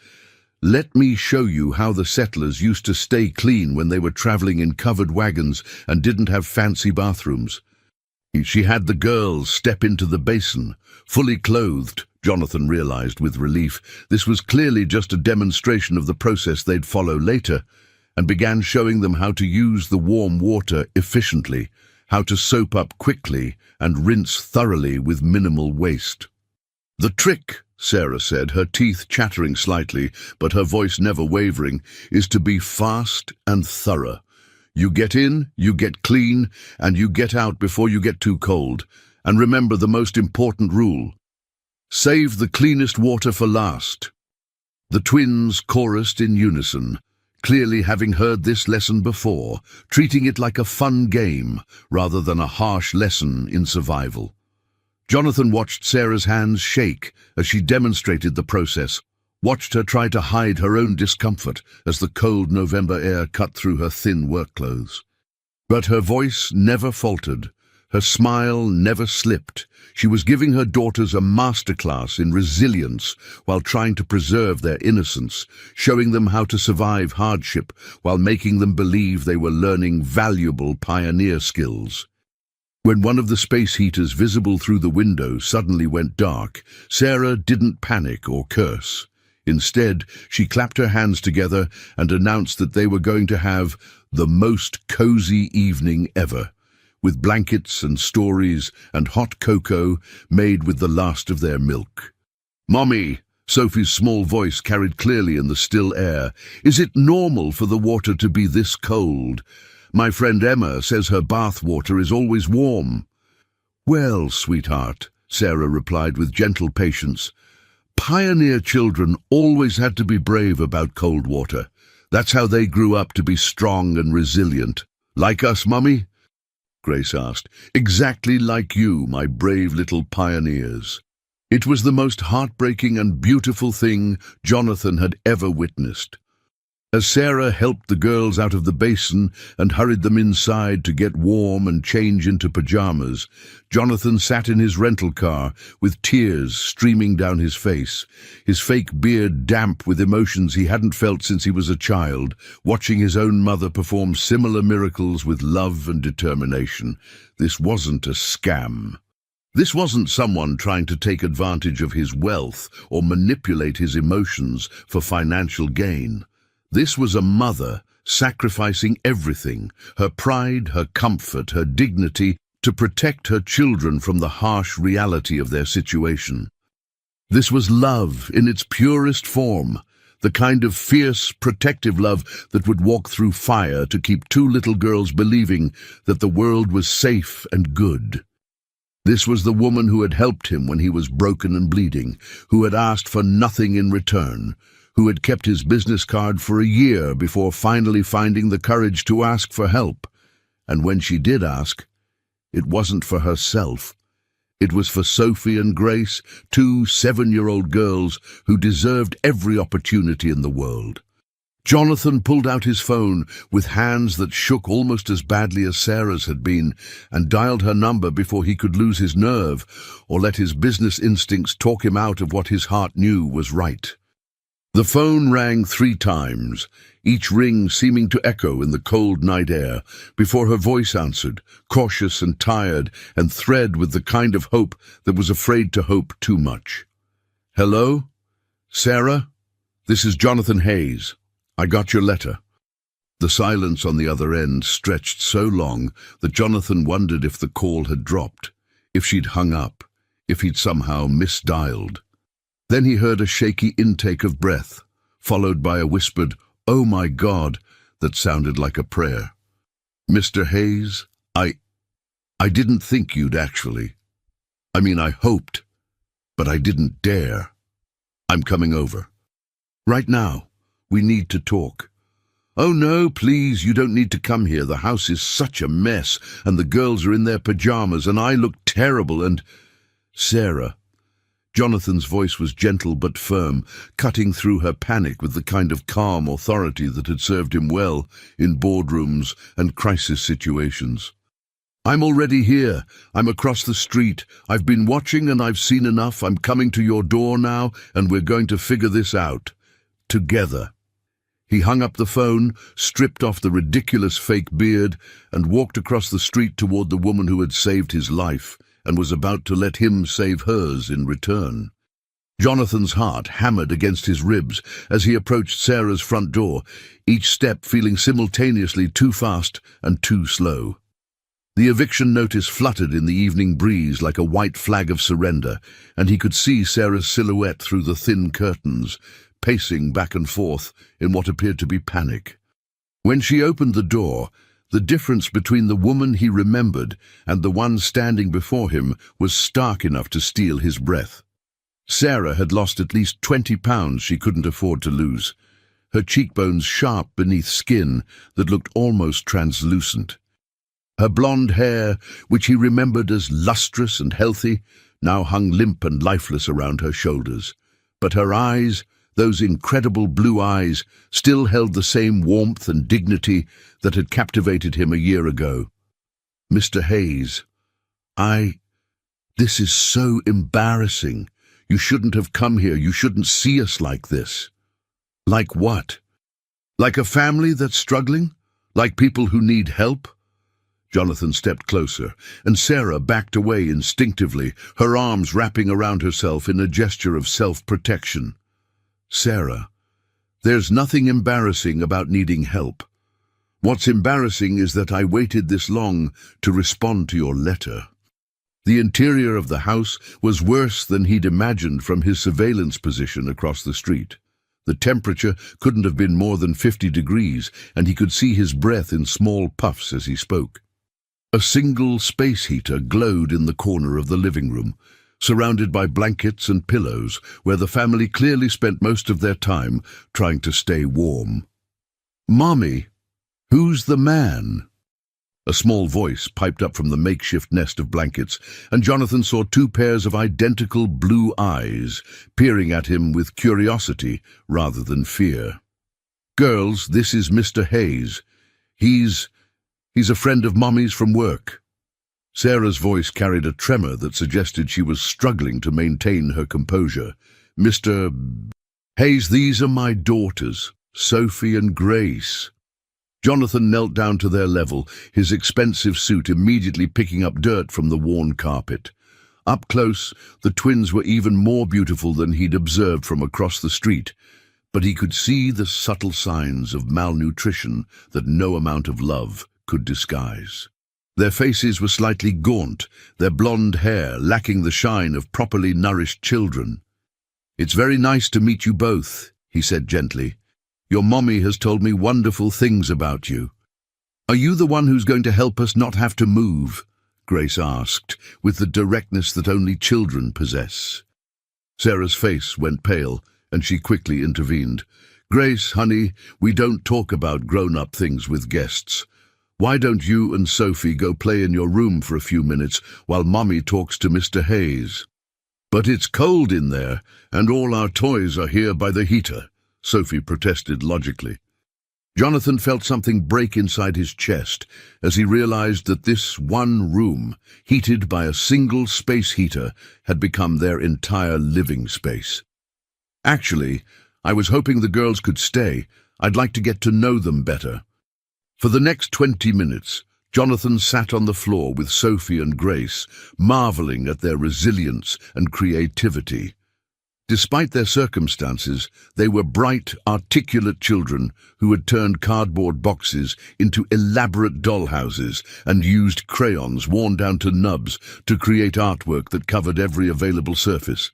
"Let me show you how the settlers used to stay clean when they were traveling in covered wagons and didn't have fancy bathrooms." She had the girls step into the basin, fully clothed. Jonathan realized with relief this was clearly just a demonstration of the process they'd follow later, and began showing them how to use the warm water efficiently, how to soap up quickly and rinse thoroughly with minimal waste. "The trick," Sarah said, her teeth chattering slightly, but her voice never wavering, "is to be fast and thorough. You get in, you get clean, and you get out before you get too cold. And remember the most important rule. Save the cleanest water for last." The twins chorused in unison, clearly having heard this lesson before, treating it like a fun game rather than a harsh lesson in survival. Jonathan watched Sarah's hands shake as she demonstrated the process, watched her try to hide her own discomfort as the cold November air cut through her thin work clothes. But her voice never faltered, her smile never slipped. She was giving her daughters a masterclass in resilience while trying to preserve their innocence, showing them how to survive hardship while making them believe they were learning valuable pioneer skills. When one of the space heaters visible through the window suddenly went dark, Sarah didn't panic or curse. Instead, she clapped her hands together and announced that they were going to have the most cozy evening ever, with blankets and stories and hot cocoa made with the last of their milk. "Mommy," Sophie's small voice carried clearly in the still air, "is it normal for the water to be this cold? My friend Emma says her bath water is always warm." "Well, sweetheart," Sarah replied with gentle patience, "pioneer children always had to be brave about cold water. That's how they grew up to be strong and resilient. Like us, Mummy?" Grace asked. "Exactly like you, my brave little pioneers." It was the most heartbreaking and beautiful thing Jonathan had ever witnessed. As Sarah helped the girls out of the basin and hurried them inside to get warm and change into pajamas, Jonathan sat in his rental car with tears streaming down his face, his fake beard damp with emotions he hadn't felt since he was a child, watching his own mother perform similar miracles with love and determination. This wasn't a scam. This wasn't someone trying to take advantage of his wealth or manipulate his emotions for financial gain. This was a mother sacrificing everything, her pride, her comfort, her dignity, to protect her children from the harsh reality of their situation. This was love in its purest form, the kind of fierce, protective love that would walk through fire to keep two little girls believing that the world was safe and good. This was the woman who had helped him when he was broken and bleeding, who had asked for nothing in return, who had kept his business card for a year before finally finding the courage to ask for help. And when she did ask, it wasn't for herself. It was for Sophie and Grace, two 7-year-old girls who deserved every opportunity in the world. Jonathan pulled out his phone with hands that shook almost as badly as Sarah's had been and dialed her number before he could lose his nerve or let his business instincts talk him out of what his heart knew was right. The phone rang 3 times, each ring seeming to echo in the cold night air, before her voice answered, cautious and tired, and thread with the kind of hope that was afraid to hope too much. "Hello? Sarah? This is Jonathan Hayes. I got your letter." The silence on the other end stretched so long that Jonathan wondered if the call had dropped, if she'd hung up, if he'd somehow misdialed. Then he heard a shaky intake of breath, followed by a whispered, "Oh my God," that sounded like a prayer. "Mr. Hayes, I didn't think you'd actually. I mean, I hoped, but I didn't dare. I'm coming over. Right now. We need to talk." "Oh no, please, you don't need to come here. The house is such a mess, and the girls are in their pajamas, and I look terrible, and—" "Sarah." Jonathan's voice was gentle but firm, cutting through her panic with the kind of calm authority that had served him well in boardrooms and crisis situations. "I'm already here. I'm across the street. I've been watching and I've seen enough. I'm coming to your door now, and we're going to figure this out. Together." He hung up the phone, stripped off the ridiculous fake beard, and walked across the street toward the woman who had saved his life and was about to let him save hers in return. Jonathan's heart hammered against his ribs as he approached Sarah's front door, each step feeling simultaneously too fast and too slow. The eviction notice fluttered in the evening breeze like a white flag of surrender, and he could see Sarah's silhouette through the thin curtains, pacing back and forth in what appeared to be panic. When she opened the door, the difference between the woman he remembered and the one standing before him was stark enough to steal his breath. Sarah had lost at least 20 pounds she couldn't afford to lose, her cheekbones sharp beneath skin that looked almost translucent. Her blonde hair, which he remembered as lustrous and healthy, now hung limp and lifeless around her shoulders. But her eyes, those incredible blue eyes, still held the same warmth and dignity that had captivated him a year ago. "Mr. Hayes, this is so embarrassing. You shouldn't have come here. You shouldn't see us like this." "Like what? Like a family that's struggling? Like people who need help?" Jonathan stepped closer, and Sarah backed away instinctively, her arms wrapping around herself in a gesture of self-protection. "Sarah, there's nothing embarrassing about needing help. What's embarrassing is that I waited this long to respond to your letter." The interior of the house was worse than he'd imagined from his surveillance position across the street. The temperature couldn't have been more than 50 degrees, and he could see his breath in small puffs as he spoke. A single space heater glowed in the corner of the living room, surrounded by blankets and pillows, where the family clearly spent most of their time trying to stay warm. "Mommy, who's the man?" A small voice piped up from the makeshift nest of blankets, and Jonathan saw 2 pairs of identical blue eyes peering at him with curiosity rather than fear. "Girls, this is Mr. Hayes. He's a friend of Mommy's from work." Sarah's voice carried a tremor that suggested she was struggling to maintain her composure. "Mr. Hayes, these are my daughters, Sophie and Grace." Jonathan knelt down to their level, his expensive suit immediately picking up dirt from the worn carpet. Up close, the twins were even more beautiful than he'd observed from across the street, but he could see the subtle signs of malnutrition that no amount of love could disguise. Their faces were slightly gaunt, their blonde hair lacking the shine of properly nourished children. "It's very nice to meet you both," he said gently. "Your mommy has told me wonderful things about you." "Are you the one who's going to help us not have to move?" Grace asked, with the directness that only children possess. Sarah's face went pale, and she quickly intervened. "Grace, honey, we don't talk about grown-up things with guests. Why don't you and Sophie go play in your room for a few minutes while Mommy talks to Mr. Hayes?" "But it's cold in there, and all our toys are here by the heater," Sophie protested logically. Jonathan felt something break inside his chest as he realized that this one room, heated by a single space heater, had become their entire living space. "Actually, I was hoping the girls could stay. I'd like to get to know them better." For the next 20 minutes, Jonathan sat on the floor with Sophie and Grace, marveling at their resilience and creativity. Despite their circumstances, they were bright, articulate children who had turned cardboard boxes into elaborate dollhouses and used crayons worn down to nubs to create artwork that covered every available surface.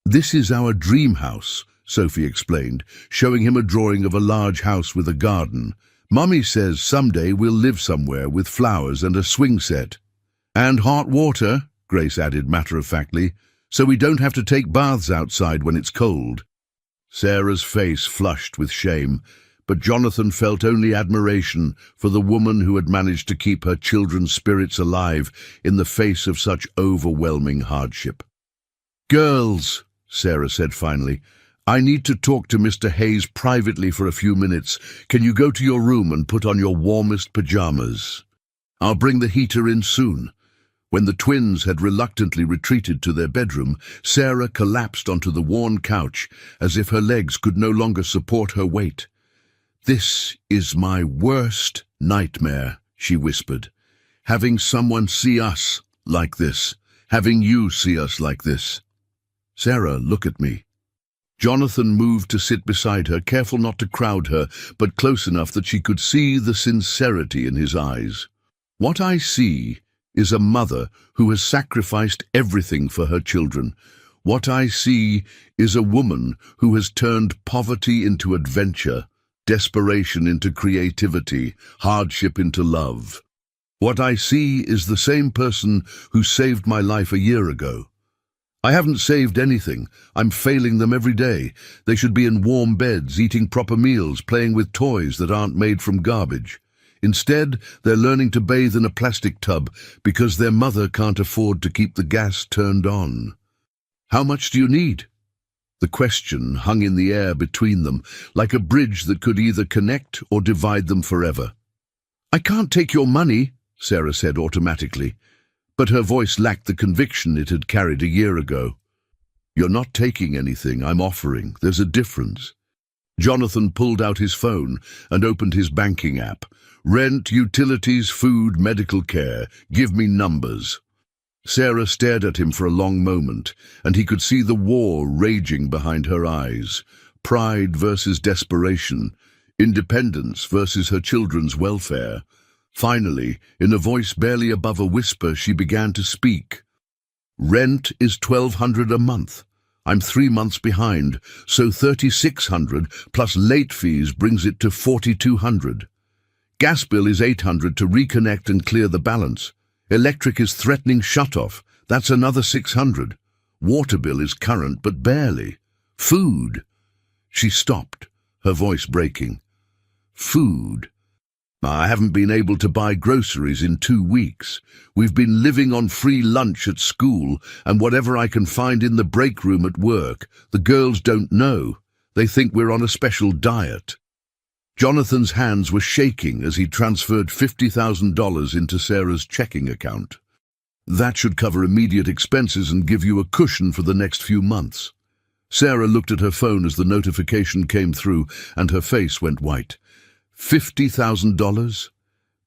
"This is our dream house," Sophie explained, showing him a drawing of a large house with a garden. "Mommy says someday we'll live somewhere with flowers and a swing set." "And hot water," Grace added matter-of-factly, "so we don't have to take baths outside when it's cold." Sarah's face flushed with shame, but Jonathan felt only admiration for the woman who had managed to keep her children's spirits alive in the face of such overwhelming hardship. "Girls," Sarah said finally, "I need to talk to Mr. Hayes privately for a few minutes. Can you go to your room and put on your warmest pajamas? I'll bring the heater in soon." When the twins had reluctantly retreated to their bedroom, Sarah collapsed onto the worn couch as if her legs could no longer support her weight. "This is my worst nightmare," she whispered. "Having someone see us like this, having you see us like this." "Sarah, look at me." Jonathan moved to sit beside her, careful not to crowd her, but close enough that she could see the sincerity in his eyes. "What I see is a mother who has sacrificed everything for her children. What I see is a woman who has turned poverty into adventure, desperation into creativity, hardship into love. What I see is the same person who saved my life a year ago. I haven't saved anything. I'm failing them every day. They should be in warm beds, eating proper meals, playing with toys that aren't made from garbage. Instead, they're learning to bathe in a plastic tub because their mother can't afford to keep the gas turned on. How much do you need?" The question hung in the air between them, like a bridge that could either connect or divide them forever. "I can't take your money," Sarah said automatically, but her voice lacked the conviction it had carried a year ago. "You're not taking anything I'm offering. There's a difference." Jonathan pulled out his phone and opened his banking app. "Rent, utilities, food, medical care. Give me numbers." Sarah stared at him for a long moment, and he could see the war raging behind her eyes. Pride versus desperation. Independence versus her children's welfare. Finally, in a voice barely above a whisper, she began to speak. "Rent is $1,200 a month. I'm 3 months behind, so $3,600 plus late fees brings it to $4,200. Gas bill is $800 to reconnect and clear the balance. Electric is threatening shutoff. That's another $600. Water bill is current, but barely. Food." She stopped, her voice breaking. "Food. I haven't been able to buy groceries in 2 weeks. We've been living on free lunch at school and whatever I can find in the break room at work. The girls don't know. They think we're on a special diet." Jonathan's hands were shaking as he transferred $50,000 into Sarah's checking account. That should cover immediate expenses and give you a cushion for the next few months. Sarah looked at her phone as the notification came through, and her face went white. $50,000?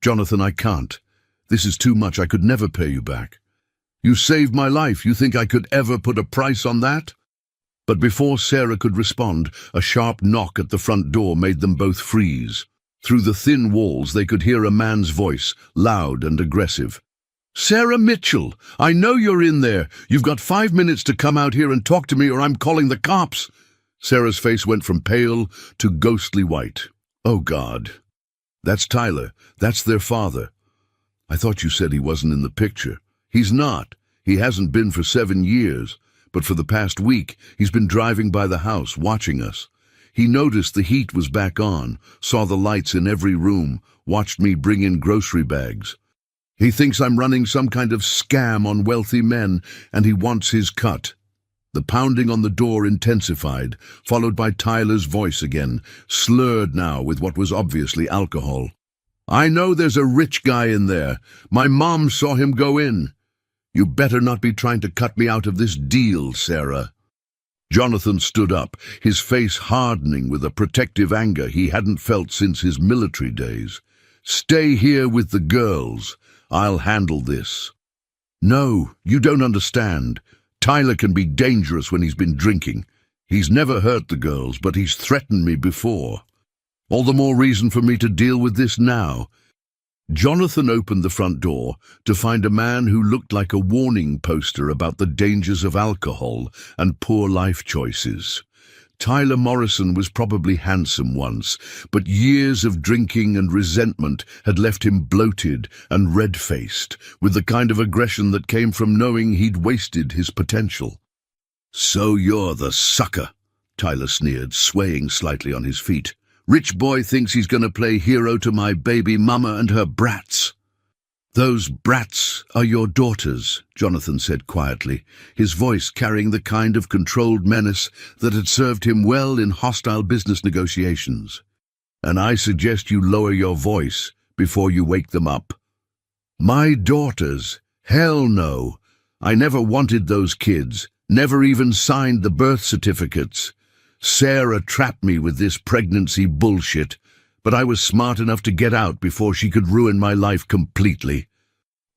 Jonathan, I can't. This is too much. I could never pay you back. You saved my life. You think I could ever put a price on that? But before Sarah could respond, a sharp knock at the front door made them both freeze. Through the thin walls, they could hear a man's voice, loud and aggressive. Sarah Mitchell, I know you're in there. You've got 5 minutes to come out here and talk to me or I'm calling the cops. Sarah's face went from pale to ghostly white. Oh, God. That's Tyler. That's their father. I thought you said he wasn't in the picture. He's not. He hasn't been for 7 years. But for the past week, he's been driving by the house, watching us. He noticed the heat was back on, saw the lights in every room, watched me bring in grocery bags. He thinks I'm running some kind of scam on wealthy men, and he wants his cut. The pounding on the door intensified, followed by Tyler's voice again, slurred now with what was obviously alcohol. I know there's a rich guy in there. My mom saw him go in. You better not be trying to cut me out of this deal, Sarah. Jonathan stood up, his face hardening with a protective anger he hadn't felt since his military days. Stay here with the girls. I'll handle this. No, you don't understand. Tyler can be dangerous when he's been drinking. He's never hurt the girls, but he's threatened me before. All the more reason for me to deal with this now. Jonathan opened the front door to find a man who looked like a warning poster about the dangers of alcohol and poor life choices. Tyler Morrison was probably handsome once, but years of drinking and resentment had left him bloated and red-faced, with the kind of aggression that came from knowing he'd wasted his potential. So you're the sucker, Tyler sneered, swaying slightly on his feet. Rich boy thinks he's going to play hero to my baby mama and her brats. Those brats are your daughters, Jonathan said quietly, his voice carrying the kind of controlled menace that had served him well in hostile business negotiations. And I suggest you lower your voice before you wake them up. My daughters? Hell no. I never wanted those kids, never even signed the birth certificates. Sarah trapped me with this pregnancy bullshit, but I was smart enough to get out before she could ruin my life completely.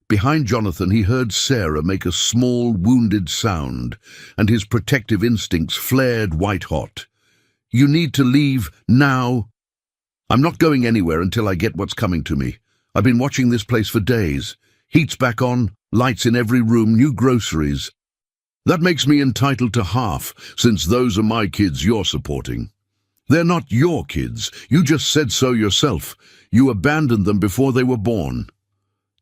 Behind Jonathan, he heard Sarah make a small, wounded sound, and his protective instincts flared white-hot. You need to leave now. I'm not going anywhere until I get what's coming to me. I've been watching this place for days. Heat's back on, lights in every room, new groceries. That makes me entitled to half, since those are my kids you're supporting. They're not your kids. You just said so yourself. You abandoned them before they were born.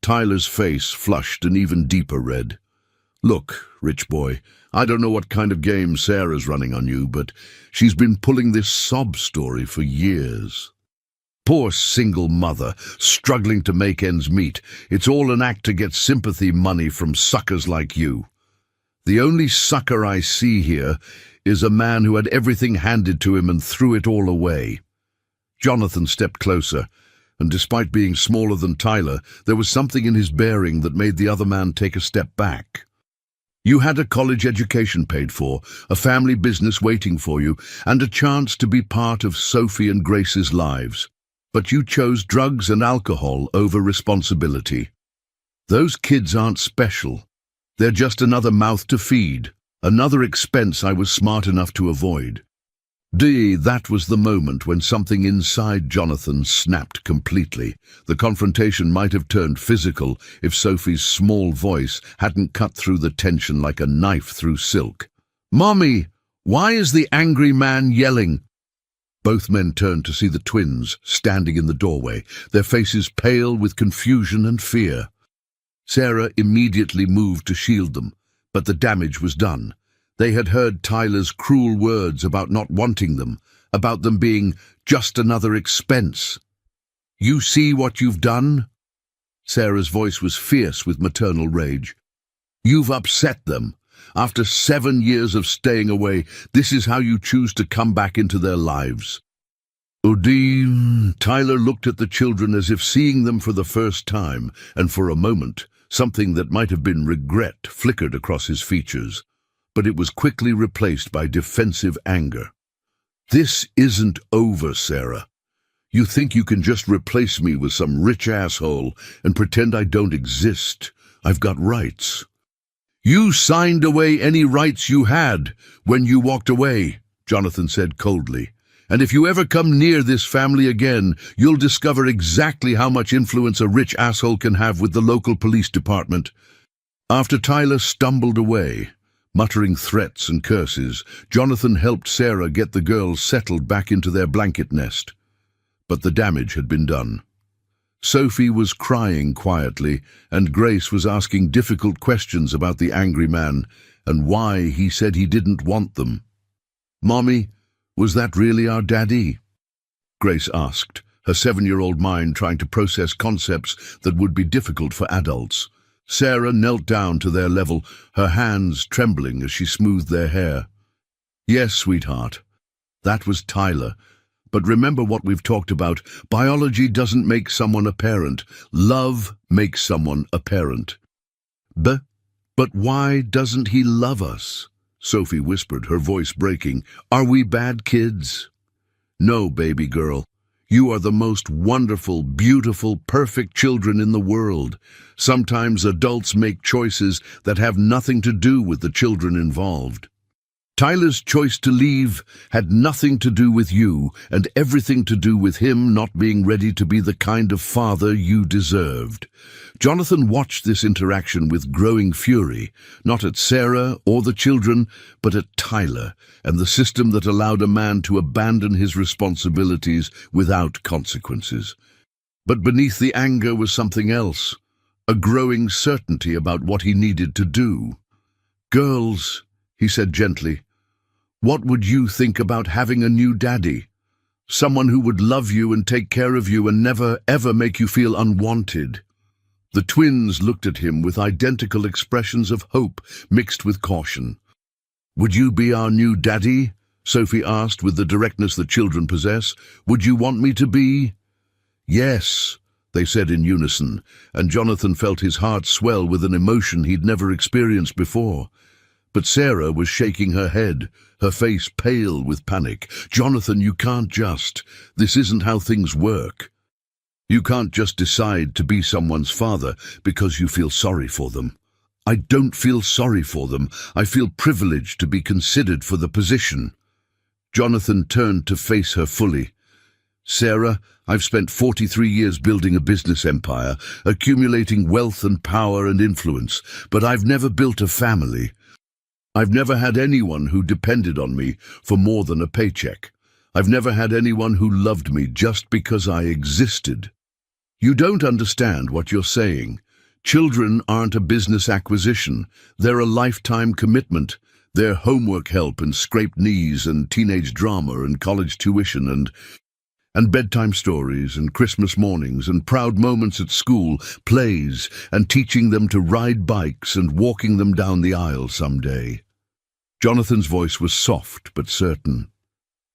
Tyler's face flushed an even deeper red. Look, rich boy, I don't know what kind of game Sarah's running on you, but she's been pulling this sob story for years. Poor single mother, struggling to make ends meet. It's all an act to get sympathy money from suckers like you. The only sucker I see here is a man who had everything handed to him and threw it all away. Jonathan stepped closer, and despite being smaller than Tyler, there was something in his bearing that made the other man take a step back. You had a college education paid for, a family business waiting for you, and a chance to be part of Sophie and Grace's lives. But you chose drugs and alcohol over responsibility. Those kids aren't special. They're just another mouth to feed, another expense I was smart enough to avoid. That was the moment when something inside Jonathan snapped completely. The confrontation might have turned physical if Sophie's small voice hadn't cut through the tension like a knife through silk. Mommy, why is the angry man yelling? Both men turned to see the twins standing in the doorway, their faces pale with confusion and fear. Sarah immediately moved to shield them, but the damage was done. They had heard Tyler's cruel words about not wanting them, about them being just another expense. You see what you've done? Sarah's voice was fierce with maternal rage. You've upset them. After 7 years of staying away, this is how you choose to come back into their lives. Odin, Tyler looked at the children as if seeing them for the first time, and for a moment, something that might have been regret flickered across his features. But it was quickly replaced by defensive anger. "This isn't over, Sarah. You think you can just replace me with some rich asshole and pretend I don't exist? I've got rights." "You signed away any rights you had when you walked away," Jonathan said coldly. "And if you ever come near this family again, you'll discover exactly how much influence a rich asshole can have with the local police department." After Tyler stumbled away, muttering threats and curses, Jonathan helped Sarah get the girls settled back into their blanket nest. But the damage had been done. Sophie was crying quietly, and Grace was asking difficult questions about the angry man and why he said he didn't want them. "Mommy, was that really our daddy?" Grace asked, her 7-year-old mind trying to process concepts that would be difficult for adults. Sarah knelt down to their level, her hands trembling as she smoothed their hair. "Yes, sweetheart, that was Tyler. But remember what we've talked about. Biology doesn't make someone a parent. Love makes someone a parent." But why doesn't he love us?" Sophie whispered, her voice breaking. "Are we bad kids?" "No, baby girl. You are the most wonderful, beautiful, perfect children in the world. Sometimes adults make choices that have nothing to do with the children involved. Tyler's choice to leave had nothing to do with you, and everything to do with him not being ready to be the kind of father you deserved." Jonathan watched this interaction with growing fury, not at Sarah or the children, but at Tyler and the system that allowed a man to abandon his responsibilities without consequences. But beneath the anger was something else, a growing certainty about what he needed to do. "Girls," he said gently, "what would you think about having a new daddy? Someone who would love you and take care of you and never, ever make you feel unwanted." The twins looked at him with identical expressions of hope mixed with caution. "Would you be our new daddy?" Sophie asked with the directness that children possess. "Would you want me to be?" "Yes," they said in unison, and Jonathan felt his heart swell with an emotion he'd never experienced before. But Sarah was shaking her head, her face pale with panic. "Jonathan, you can't just. This isn't how things work. You can't just decide to be someone's father because you feel sorry for them." "I don't feel sorry for them. I feel privileged to be considered for the position." Jonathan turned to face her fully. "Sarah, I've spent 43 years building a business empire, accumulating wealth and power and influence, but I've never built a family. I've never had anyone who depended on me for more than a paycheck. I've never had anyone who loved me just because I existed." "You don't understand what you're saying. Children aren't a business acquisition. They're a lifetime commitment. They're homework help and scraped knees and teenage drama and college tuition and bedtime stories and Christmas mornings and proud moments at school, plays, and teaching them to ride bikes and walking them down the aisle someday." Jonathan's voice was soft but certain.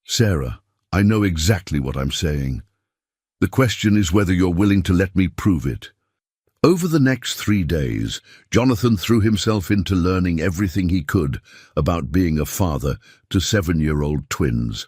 "Sarah, I know exactly what I'm saying. The question is whether you're willing to let me prove it." Over the next 3 days, Jonathan threw himself into learning everything he could about being a father to 7-year-old twins.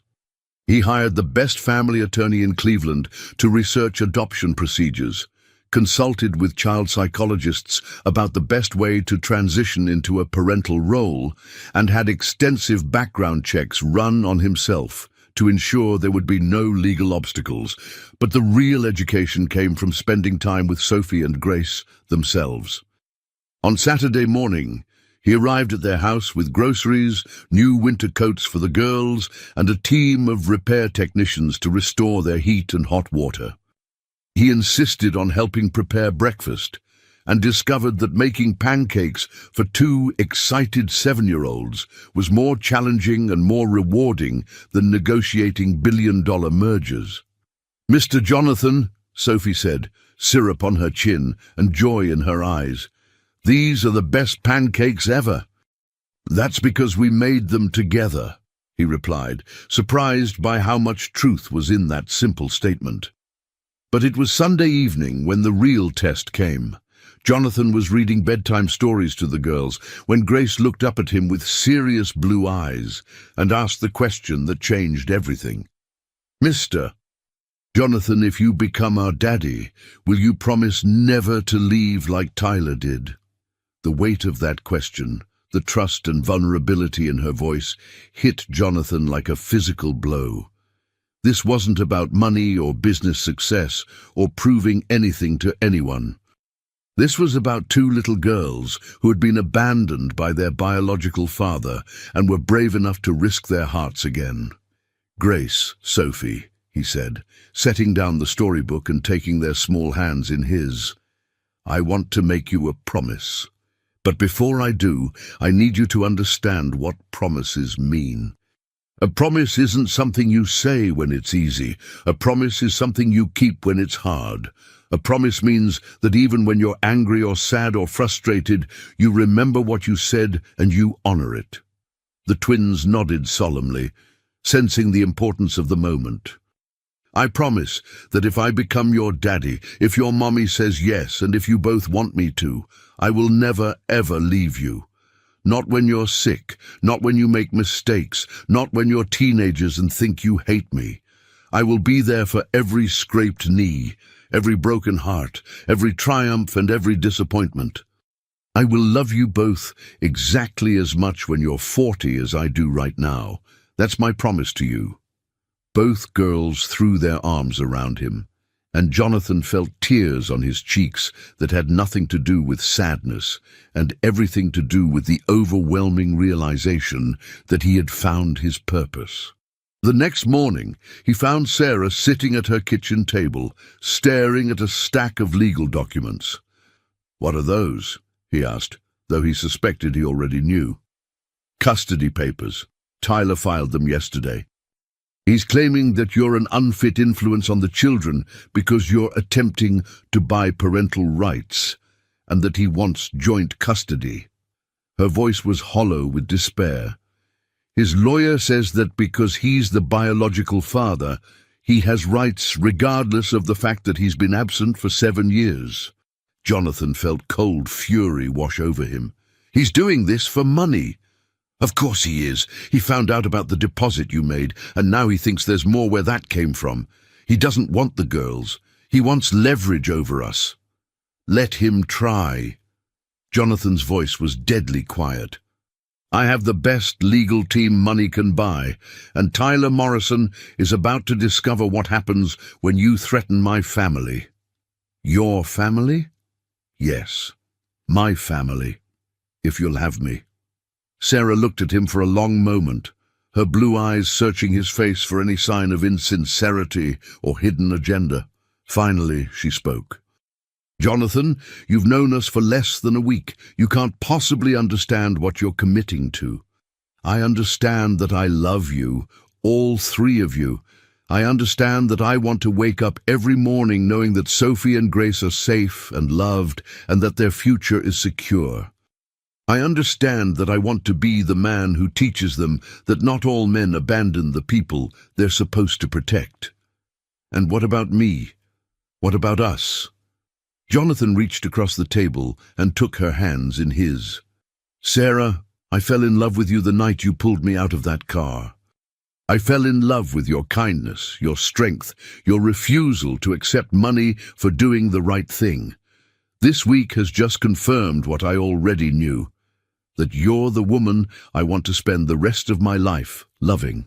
He hired the best family attorney in Cleveland to research adoption procedures, consulted with child psychologists about the best way to transition into a parental role, and had extensive background checks run on himself to ensure there would be no legal obstacles. But the real education came from spending time with Sophie and Grace themselves. On Saturday morning, he arrived at their house with groceries, new winter coats for the girls, and a team of repair technicians to restore their heat and hot water. He insisted on helping prepare breakfast and discovered that making pancakes for 2 excited 7-year-olds was more challenging and more rewarding than negotiating billion-dollar mergers. "Mr. Jonathan," Sophie said, syrup on her chin and joy in her eyes, "these are the best pancakes ever." "That's because we made them together," he replied, surprised by how much truth was in that simple statement. But it was Sunday evening when the real test came. Jonathan was reading bedtime stories to the girls when Grace looked up at him with serious blue eyes and asked the question that changed everything. "Mr. Jonathan, if you become our daddy, will you promise never to leave like Tyler did?" The weight of that question, the trust and vulnerability in her voice, hit Jonathan like a physical blow. This wasn't about money or business success or proving anything to anyone. This was about two little girls who had been abandoned by their biological father and were brave enough to risk their hearts again. "Grace, Sophie," he said, setting down the storybook and taking their small hands in his, "I want to make you a promise. But before I do, I need you to understand what promises mean. A promise isn't something you say when it's easy. A promise is something you keep when it's hard. A promise means that even when you're angry or sad or frustrated, you remember what you said and you honor it." The twins nodded solemnly, sensing the importance of the moment. "I promise that if I become your daddy, if your mommy says yes, and if you both want me to, I will never, ever leave you. Not when you're sick, not when you make mistakes, not when you're teenagers and think you hate me. I will be there for every scraped knee, every broken heart, every triumph and every disappointment. I will love you both exactly as much when you're 40 as I do right now. That's my promise to you." Both girls threw their arms around him, and Jonathan felt tears on his cheeks that had nothing to do with sadness and everything to do with the overwhelming realization that he had found his purpose. The next morning, he found Sarah sitting at her kitchen table, staring at a stack of legal documents. "What are those?" he asked, though he suspected he already knew. "Custody papers. Tyler filed them yesterday. He's claiming that you're an unfit influence on the children because you're attempting to buy parental rights, and that he wants joint custody." Her voice was hollow with despair. "His lawyer says that because he's the biological father, he has rights regardless of the fact that he's been absent for 7 years. Jonathan felt cold fury wash over him. "He's doing this for money." "Of course he is. He found out about the deposit you made, and now he thinks there's more where that came from. He doesn't want the girls. He wants leverage over us." "Let him try." Jonathan's voice was deadly quiet. "I have the best legal team money can buy, and Tyler Morrison is about to discover what happens when you threaten my family." "Your family?" "Yes, my family, if you'll have me." Sarah looked at him for a long moment, her blue eyes searching his face for any sign of insincerity or hidden agenda. Finally, she spoke. "Jonathan, you've known us for less than a week. You can't possibly understand what you're committing to. I understand that I love you, all three of you. I understand that I want to wake up every morning knowing that Sophie and Grace are safe and loved and that their future is secure. I understand that I want to be the man who teaches them that not all men abandon the people they're supposed to protect. And what about me? What about us?" Jonathan reached across the table and took her hands in his. "Sarah, I fell in love with you the night you pulled me out of that car. I fell in love with your kindness, your strength, your refusal to accept money for doing the right thing. This week has just confirmed what I already knew, that you're the woman I want to spend the rest of my life loving."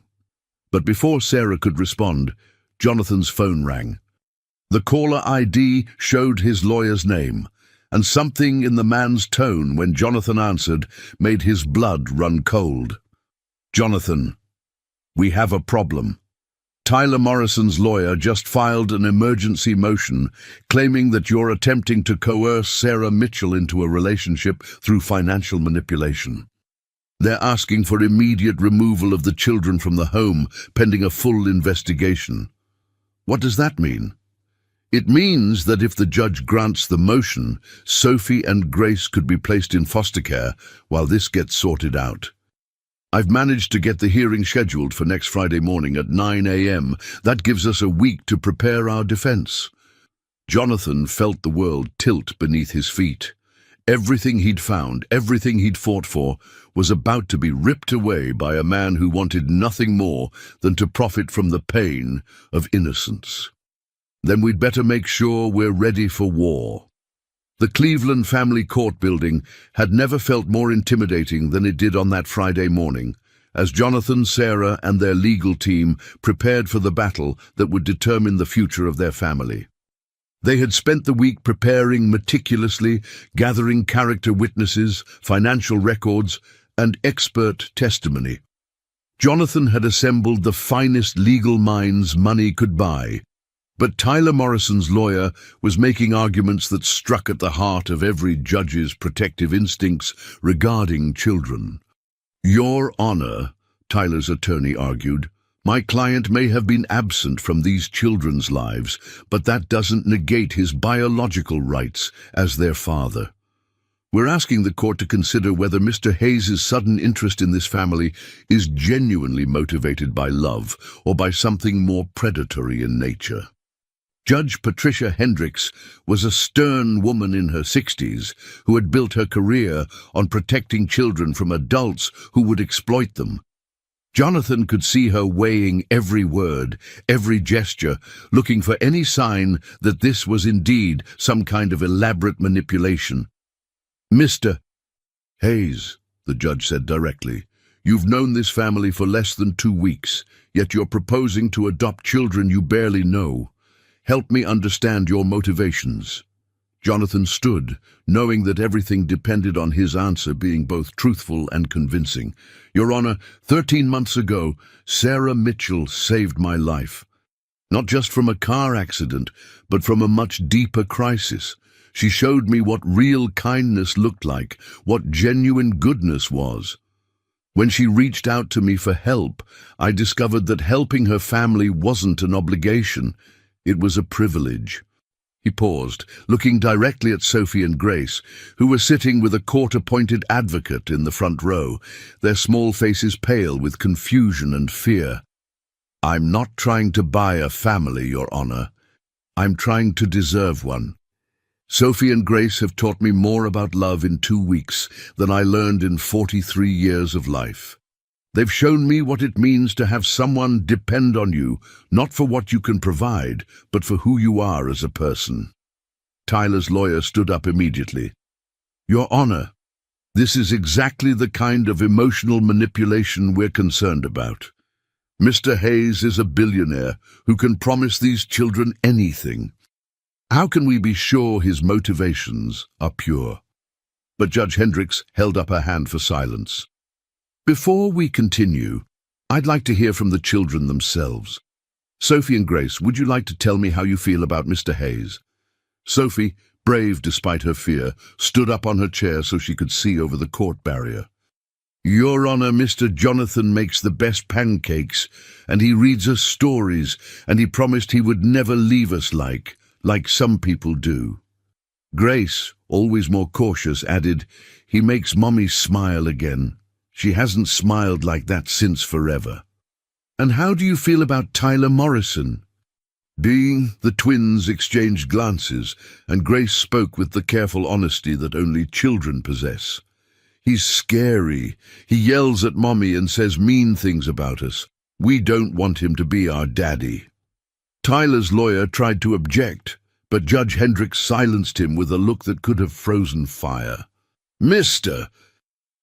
But before Sarah could respond, Jonathan's phone rang. The caller ID showed his lawyer's name, and something in the man's tone when Jonathan answered made his blood run cold. "Jonathan, we have a problem. Tyler Morrison's lawyer just filed an emergency motion claiming that you're attempting to coerce Sarah Mitchell into a relationship through financial manipulation. They're asking for immediate removal of the children from the home pending a full investigation." "What does that mean?" "It means that if the judge grants the motion, Sophie and Grace could be placed in foster care while this gets sorted out. I've managed to get the hearing scheduled for next Friday morning at 9 a.m. That gives us a week to prepare our defense." Jonathan felt the world tilt beneath his feet. Everything he'd found, everything he'd fought for, was about to be ripped away by a man who wanted nothing more than to profit from the pain of innocence. "Then we'd better make sure we're ready for war." The Cleveland family court building had never felt more intimidating than it did on that Friday morning, as Jonathan, Sarah, and their legal team prepared for the battle that would determine the future of their family. They had spent the week preparing meticulously, gathering character witnesses, financial records, and expert testimony. Jonathan had assembled the finest legal minds money could buy, but Tyler Morrison's lawyer was making arguments that struck at the heart of every judge's protective instincts regarding children. "Your Honor," Tyler's attorney argued, "my client may have been absent from these children's lives, but that doesn't negate his biological rights as their father. We're asking the court to consider whether Mr. Hayes' sudden interest in this family is genuinely motivated by love or by something more predatory in nature." Judge Patricia Hendricks was a stern woman in her 60s who had built her career on protecting children from adults who would exploit them. Jonathan could see her weighing every word, every gesture, looking for any sign that this was indeed some kind of elaborate manipulation. "Mr. Hayes," the judge said directly, "you've known this family for less than 2 weeks, yet you're proposing to adopt children you barely know. Help me understand your motivations." Jonathan stood, knowing that everything depended on his answer being both truthful and convincing. "Your Honor, 13 months ago, Sarah Mitchell saved my life. Not just from a car accident, but from a much deeper crisis. She showed me what real kindness looked like, what genuine goodness was. When she reached out to me for help, I discovered that helping her family wasn't an obligation. It was a privilege." He paused, looking directly at Sophie and Grace, who were sitting with a court-appointed advocate in the front row, their small faces pale with confusion and fear. "I'm not trying to buy a family, Your Honor. I'm trying to deserve one. Sophie and Grace have taught me more about love in 2 weeks than I learned in 43 years of life. They've shown me what it means to have someone depend on you, not for what you can provide, but for who you are as a person." Tyler's lawyer stood up immediately. "Your Honor, this is exactly the kind of emotional manipulation we're concerned about. Mr. Hayes is a billionaire who can promise these children anything. How can we be sure his motivations are pure?" But Judge Hendricks held up her hand for silence. "Before we continue, I'd like to hear from the children themselves. Sophie and Grace, would you like to tell me how you feel about Mr. Hayes?" Sophie, brave despite her fear, stood up on her chair so she could see over the court barrier. "Your Honor, Mr. Jonathan makes the best pancakes, and he reads us stories, and he promised he would never leave us like some people do." Grace, always more cautious, added, "He makes Mommy smile again. She hasn't smiled like that since forever." "And how do you feel about Tyler Morrison?" The twins exchanged glances, and Grace spoke with the careful honesty that only children possess. "He's scary. He yells at Mommy and says mean things about us. We don't want him to be our daddy." Tyler's lawyer tried to object, but Judge Hendricks silenced him with a look that could have frozen fire. "Mr.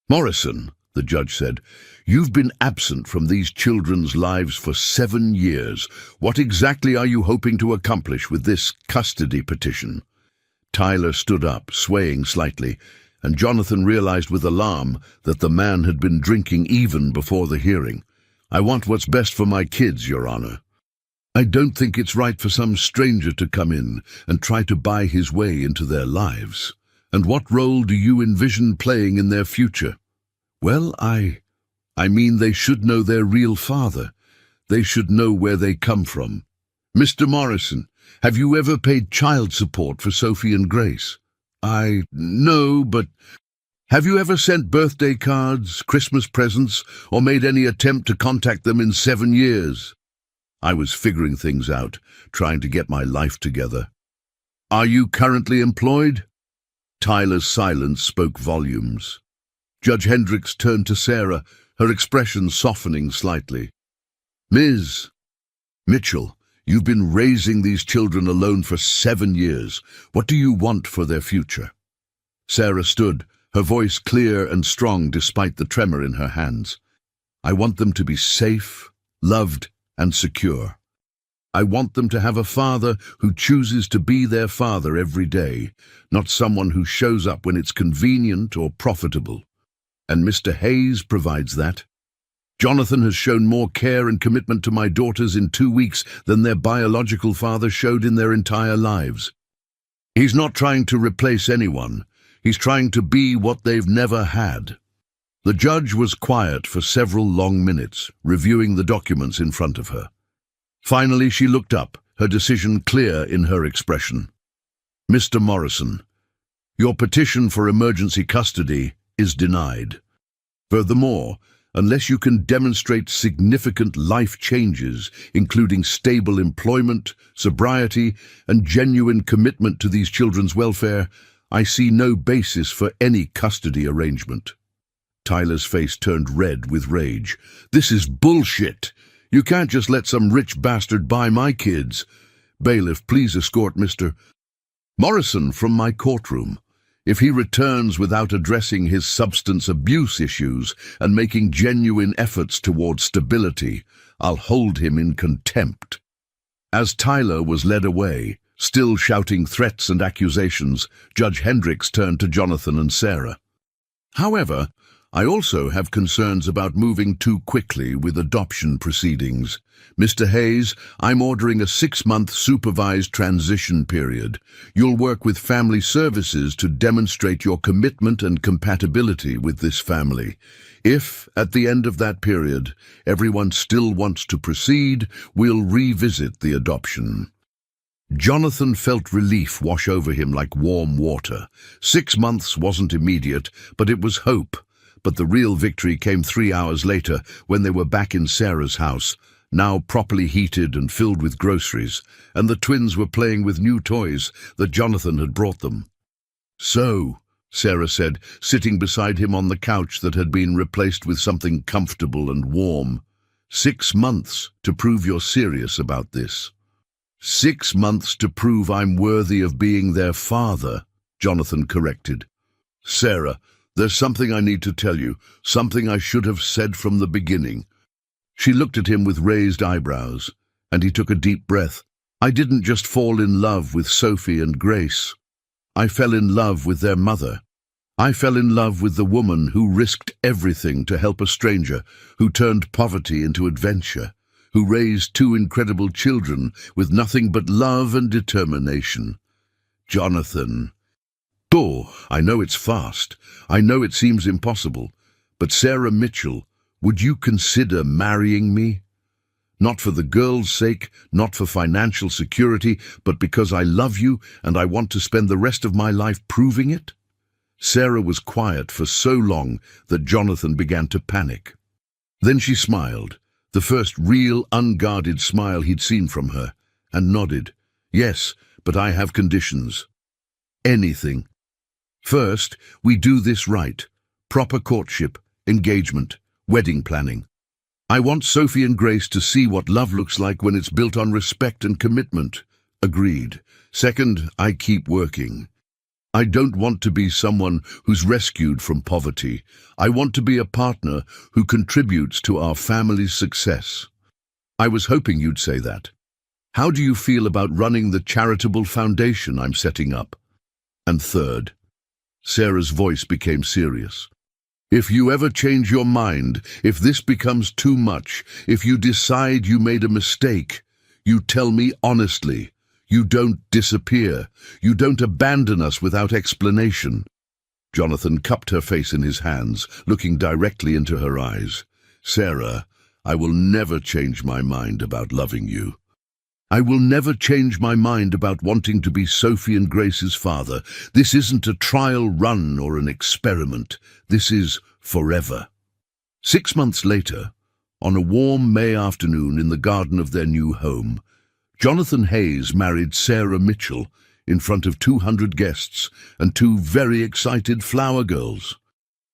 Morrison," the judge said, "you've been absent from these children's lives for 7 years. What exactly are you hoping to accomplish with this custody petition?" Tyler stood up, swaying slightly, and Jonathan realized with alarm that the man had been drinking even before the hearing. "I want what's best for my kids, Your Honor. I don't think it's right for some stranger to come in and try to buy his way into their lives. And what role do you envision playing in their future?" "Well, I mean they should know their real father. They should know where they come from. Mr. Morrison, have you ever paid child support for Sophie and Grace?" No, but..." Have you ever sent birthday cards, Christmas presents, or made any attempt to contact them in 7 years? I was figuring things out, trying to get my life together. Are you currently employed? Tyler's silence spoke volumes. Judge Hendricks turned to Sarah, her expression softening slightly. Ms. Mitchell, you've been raising these children alone for 7 years. What do you want for their future? Sarah stood, her voice clear and strong despite the tremor in her hands. I want them to be safe, loved, and secure. I want them to have a father who chooses to be their father every day, not someone who shows up when it's convenient or profitable. And Mr. Hayes provides that. Jonathan has shown more care and commitment to my daughters in 2 weeks than their biological father showed in their entire lives. He's not trying to replace anyone. He's trying to be what they've never had. The judge was quiet for several long minutes, reviewing the documents in front of her. Finally, she looked up, her decision clear in her expression. Mr. Morrison, your petition for emergency custody is denied. Furthermore, unless you can demonstrate significant life changes, including stable employment, sobriety, and genuine commitment to these children's welfare, I see no basis for any custody arrangement. Tyler's face turned red with rage. This is bullshit. You can't just let some rich bastard buy my kids. Bailiff, please escort Mr. Morrison from my courtroom. If he returns without addressing his substance abuse issues and making genuine efforts toward stability, I'll hold him in contempt. As Tyler was led away, still shouting threats and accusations, Judge Hendricks turned to Jonathan and Sarah. However, I also have concerns about moving too quickly with adoption proceedings. Mr. Hayes, I'm ordering a 6-month supervised transition period. You'll work with family services to demonstrate your commitment and compatibility with this family. If, at the end of that period, everyone still wants to proceed, we'll revisit the adoption. Jonathan felt relief wash over him like warm water. 6 months wasn't immediate, but it was hope. But the real victory came 3 hours later when they were back in Sarah's house, now properly heated and filled with groceries, and the twins were playing with new toys that Jonathan had brought them. So, Sarah said, sitting beside him on the couch that had been replaced with something comfortable and warm. 6 months to prove you're serious about this. 6 months to prove I'm worthy of being their father, Jonathan corrected. Sarah, there's something I need to tell you, something I should have said from the beginning. She looked at him with raised eyebrows, and he took a deep breath. I didn't just fall in love with Sophie and Grace. I fell in love with their mother. I fell in love with the woman who risked everything to help a stranger, who turned poverty into adventure, who raised 2 incredible children with nothing but love and determination. Jonathan. Oh, I know it's fast. I know it seems impossible. But Sarah Mitchell, would you consider marrying me? Not for the girl's sake, not for financial security, but because I love you and I want to spend the rest of my life proving it? Sarah was quiet for so long that Jonathan began to panic. Then she smiled, the first real, unguarded smile he'd seen from her, and nodded. Yes, but I have conditions. Anything. First, we do this right. Proper courtship, engagement, wedding planning. I want Sophie and Grace to see what love looks like when it's built on respect and commitment. Agreed. Second, I keep working. I don't want to be someone who's rescued from poverty. I want to be a partner who contributes to our family's success. I was hoping you'd say that. How do you feel about running the charitable foundation I'm setting up? And third, Sarah's voice became serious. If you ever change your mind, if this becomes too much, if you decide you made a mistake, you tell me honestly. You don't disappear. You don't abandon us without explanation. Jonathan cupped her face in his hands, looking directly into her eyes. Sarah, I will never change my mind about loving you. I will never change my mind about wanting to be Sophie and Grace's father. This isn't a trial run or an experiment. This is forever. 6 months later, on a warm May afternoon in the garden of their new home, Jonathan Hayes married Sarah Mitchell in front of 200 guests and 2 very excited flower girls.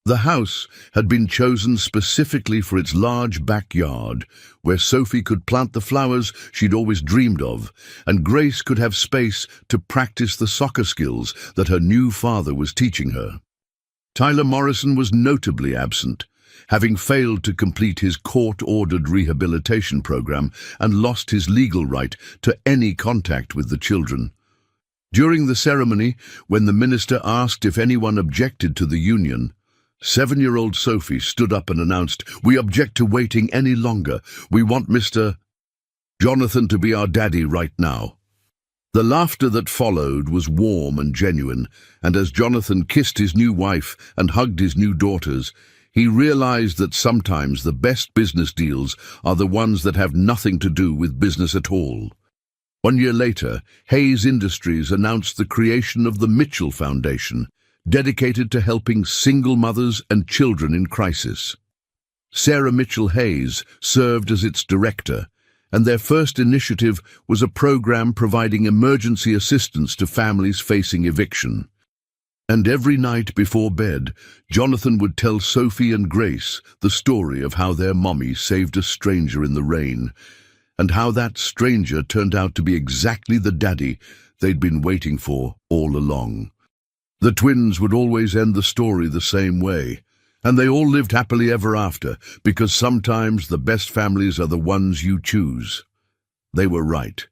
The house had been chosen specifically for its large backyard, where Sophie could plant the flowers she'd always dreamed of, and Grace could have space to practice the soccer skills that her new father was teaching her. Tyler Morrison was notably absent, having failed to complete his court-ordered rehabilitation program and lost his legal right to any contact with the children. During the ceremony, when the minister asked if anyone objected to the union, 7-year-old Sophie stood up and announced, "We object to waiting any longer. We want Mr. Jonathan to be our daddy right now." The laughter that followed was warm and genuine, and as Jonathan kissed his new wife and hugged his new daughters, he realized that sometimes the best business deals are the ones that have nothing to do with business at all. 1 year later, Hayes Industries announced the creation of the Mitchell Foundation, dedicated to helping single mothers and children in crisis. Sarah Mitchell Hayes served as its director, and their first initiative was a program providing emergency assistance to families facing eviction. And every night before bed, Jonathan would tell Sophie and Grace the story of how their mommy saved a stranger in the rain, and how that stranger turned out to be exactly the daddy they'd been waiting for all along. The twins would always end the story the same way, and they all lived happily ever after, because sometimes the best families are the ones you choose. They were right.